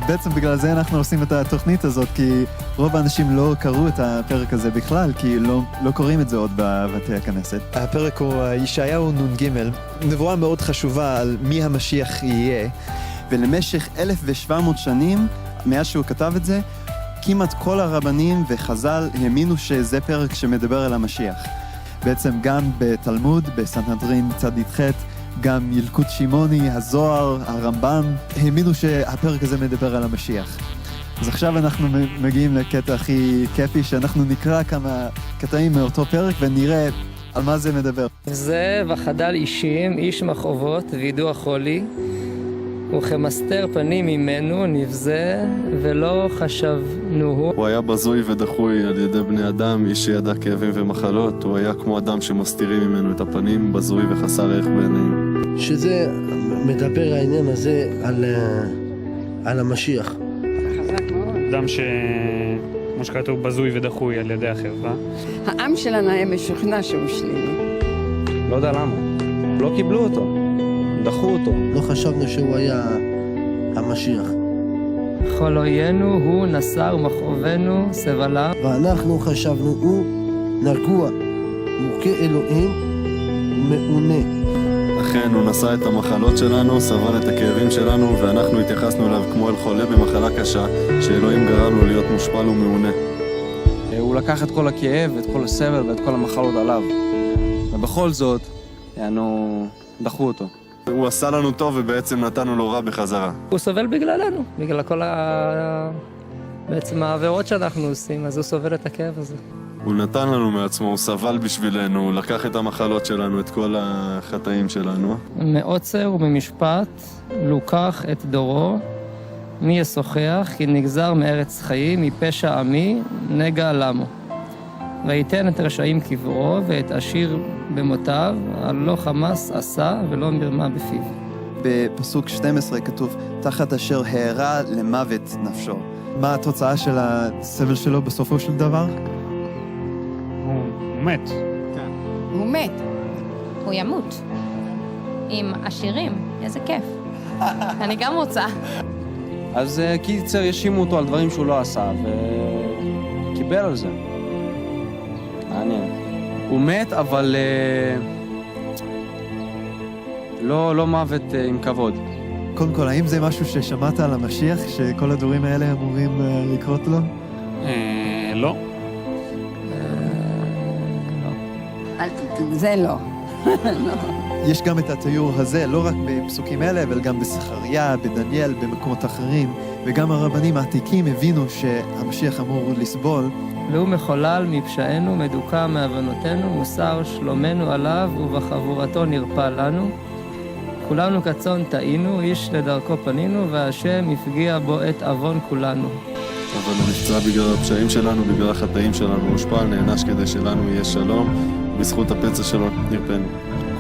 בעצם בגלל זה אנחנו עושים את התוכנית הזאת, כי רוב האנשים לא קראו את הפרק הזה בכלל, כי לא קוראים את זה עוד בבתי הכנסת. הפרק הוא ישעיהו נ"ג, נבואה מאוד חשובה על מי המשיח יהיה. ולמשך 1,700 שנים, מאז שהוא כתב את זה, כמעט כל הרבנים וחז"ל האמינו שזה פרק שמדבר על המשיח. בעצם גם בתלמוד, בסנהדרין צ"ח, גם ילקוט שמעוני, הזוהר, הרמב"ם, האמינו שהפרק הזה מדבר על המשיח. אז עכשיו אנחנו מגיעים לקטע הכי כיפי, שאנחנו נקרא כמה קטעים מאותו פרק ונראה על מה זה מדבר. זה וחדל אישים, איש מכאובות וידוע חולי, וכמסתר פנים ממנו נבזה ולא חשבנוהו. הוא היה בזוי ודחוי על ידי בני אדם, איש שידע כאבים ומחלות. הוא היה כמו אדם שמסתירים ממנו את הפנים, בזוי וחסר ערך בעיניהם. שזה מדבר העניין הזה על המשיח. אדם כמו שכתוב בזוי ודחוי על ידי החברה. העם שלנו היה משוכנע שהוא שלילי. לא יודע למה. לא קיבלו אותו. דחו אותו. לא חשבנו שהוא היה המשיח. כל אוינו הוא נסר מכאובנו סבלה. ואנחנו חשבנו הוא נרגוע, מוכה אלוהים, מעונה. אכן, הוא נשא את המחלות שלנו, סבל את הכאבים שלנו, ואנחנו התייחסנו אליו כמו אל חולה במחלה קשה, שאלוהים גרם לו להיות מושפל ומעונה. הוא לקח את כל הכאב, את כל הסבל ואת כל המחלות עליו. ובכל זאת, דחו אותו. הוא עשה לנו טוב ובעצם נתנו לו רע בחזרה. הוא סובל בגללנו, בגלל כל בעצם העבירות שאנחנו עושים, אז הוא סובל את הכאב הזה. הוא נתן לנו מעצמו, הוא סבל בשבילנו, הוא לקח את המחלות שלנו, את כל החטאים שלנו. מעוצר וממשפט לוקח את דורו, מי ישוחח, כי נגזר מארץ חיים, מפשע עמי, נגע למו. ויתן את רשעים קברו ואת עשיר במותיו, על לא חמס עשה ולא מרמה בפיו. בפסוק 12 כתוב, תחת אשר הערה למוות נפשו. מה התוצאה של הסבל שלו בסופו של דבר? הוא מת. כן. הוא מת. הוא ימות. עם עשירים. איזה כיף. אני גם רוצה. אז קיצר ישימו אותו על דברים שהוא לא עשה, וקיבל על זה. מעניין. הוא מת, אבל לא מוות עם כבוד. קודם כל, האם זה משהו ששמעת על המשיח, שכל הדברים האלה אמורים לקרות לו? לא. זה לא. יש גם את התיאור הזה, לא רק בפסוקים אלה, אבל גם בזכריה, בדניאל, במקומות אחרים, וגם הרבנים העתיקים הבינו שהמשיח אמור לסבול. והוא מחולל מפשענו, מדוכא מעוונותינו, מוסר שלומנו עליו, ובחבורתו נרפא לנו. כולנו כצאן טעינו, איש לדרכו פנינו, והשם הפגיע בו את עוון כולנו. אבל הוא נפצע בגלל הפשעים שלנו, בגלל החטאים שלנו, הוא הושפל, נענש כדי שלנו יהיה שלום, בזכות הפצע שלו נרפאנו.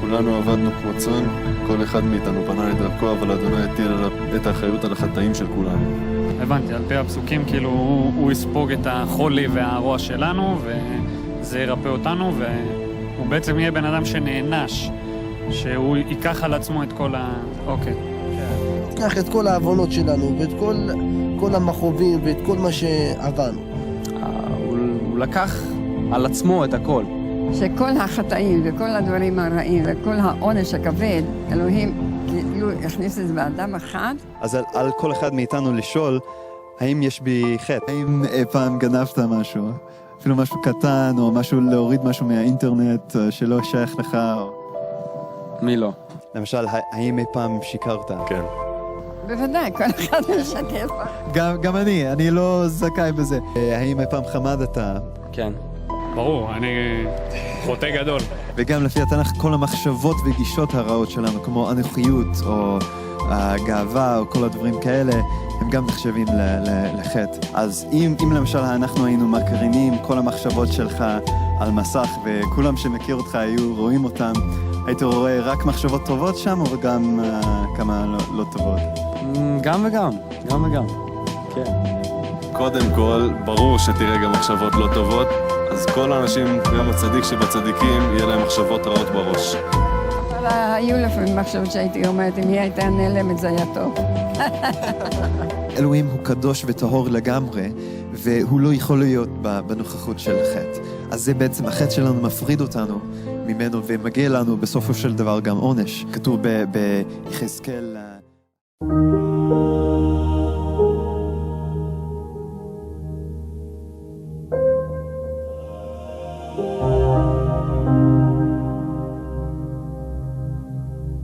כולנו עבדנו כמו צאן, כל אחד מאיתנו פנה לדרכו, אבל אדוני הטיל עליו את האחריות על החטאים של כולנו. הבנתי, על פי הפסוקים, כאילו הוא יספוג את החולי והרוע שלנו, וזה ירפא אותנו, והוא בעצם יהיה בן אדם שנענש, שהוא ייקח על עצמו את כל אוקיי. ייקח את כל העוונות שלנו, ואת כל המכאובים, ואת כל מה שעברנו. הוא לקח על עצמו את הכל. שכל החטאים וכל הדברים הרעים וכל העונש הכבד, אלוהים כאילו הכניס את זה באדם אחד. אז על כל אחד מאיתנו לשאול, האם יש בי חטא? האם אי פעם גנבת משהו? אפילו משהו קטן, או משהו להוריד משהו מהאינטרנט שלא שייך לך? מי לא? למשל, האם אי פעם שיקרת? כן. בוודאי, כל אחד משקר. גם אני לא זכאי בזה. האם אי פעם חמדת? כן. ברור, אני חוטא גדול. וגם לפי התנ"ך, כל המחשבות וגישות הרעות שלנו, כמו אנוכיות או הגאווה או כל הדברים כאלה, הם גם נחשבים לחטא. אז אם למשל אנחנו היינו מקרינים כל המחשבות שלך על מסך, וכולם שמכיר אותך היו רואים אותם, היית רואה רק מחשבות טובות שם, או גם כמה לא טובות? גם וגם, גם וגם, כן. קודם כל, ברור שתראה גם מחשבות לא טובות, אז כל האנשים, גם הצדיק שבצדיקים, יהיה להם מחשבות רעות בראש. אבל היו לפעמים מחשבות שהייתי אומרת, אם היא הייתה נעלמת זה היה טוב. אלוהים הוא קדוש וטהור לגמרי, והוא לא יכול להיות בנוכחות של החטא. אז זה בעצם, החטא שלנו מפריד אותנו ממנו, ומגיע לנו בסופו של דבר גם עונש. כתוב ביחזקאל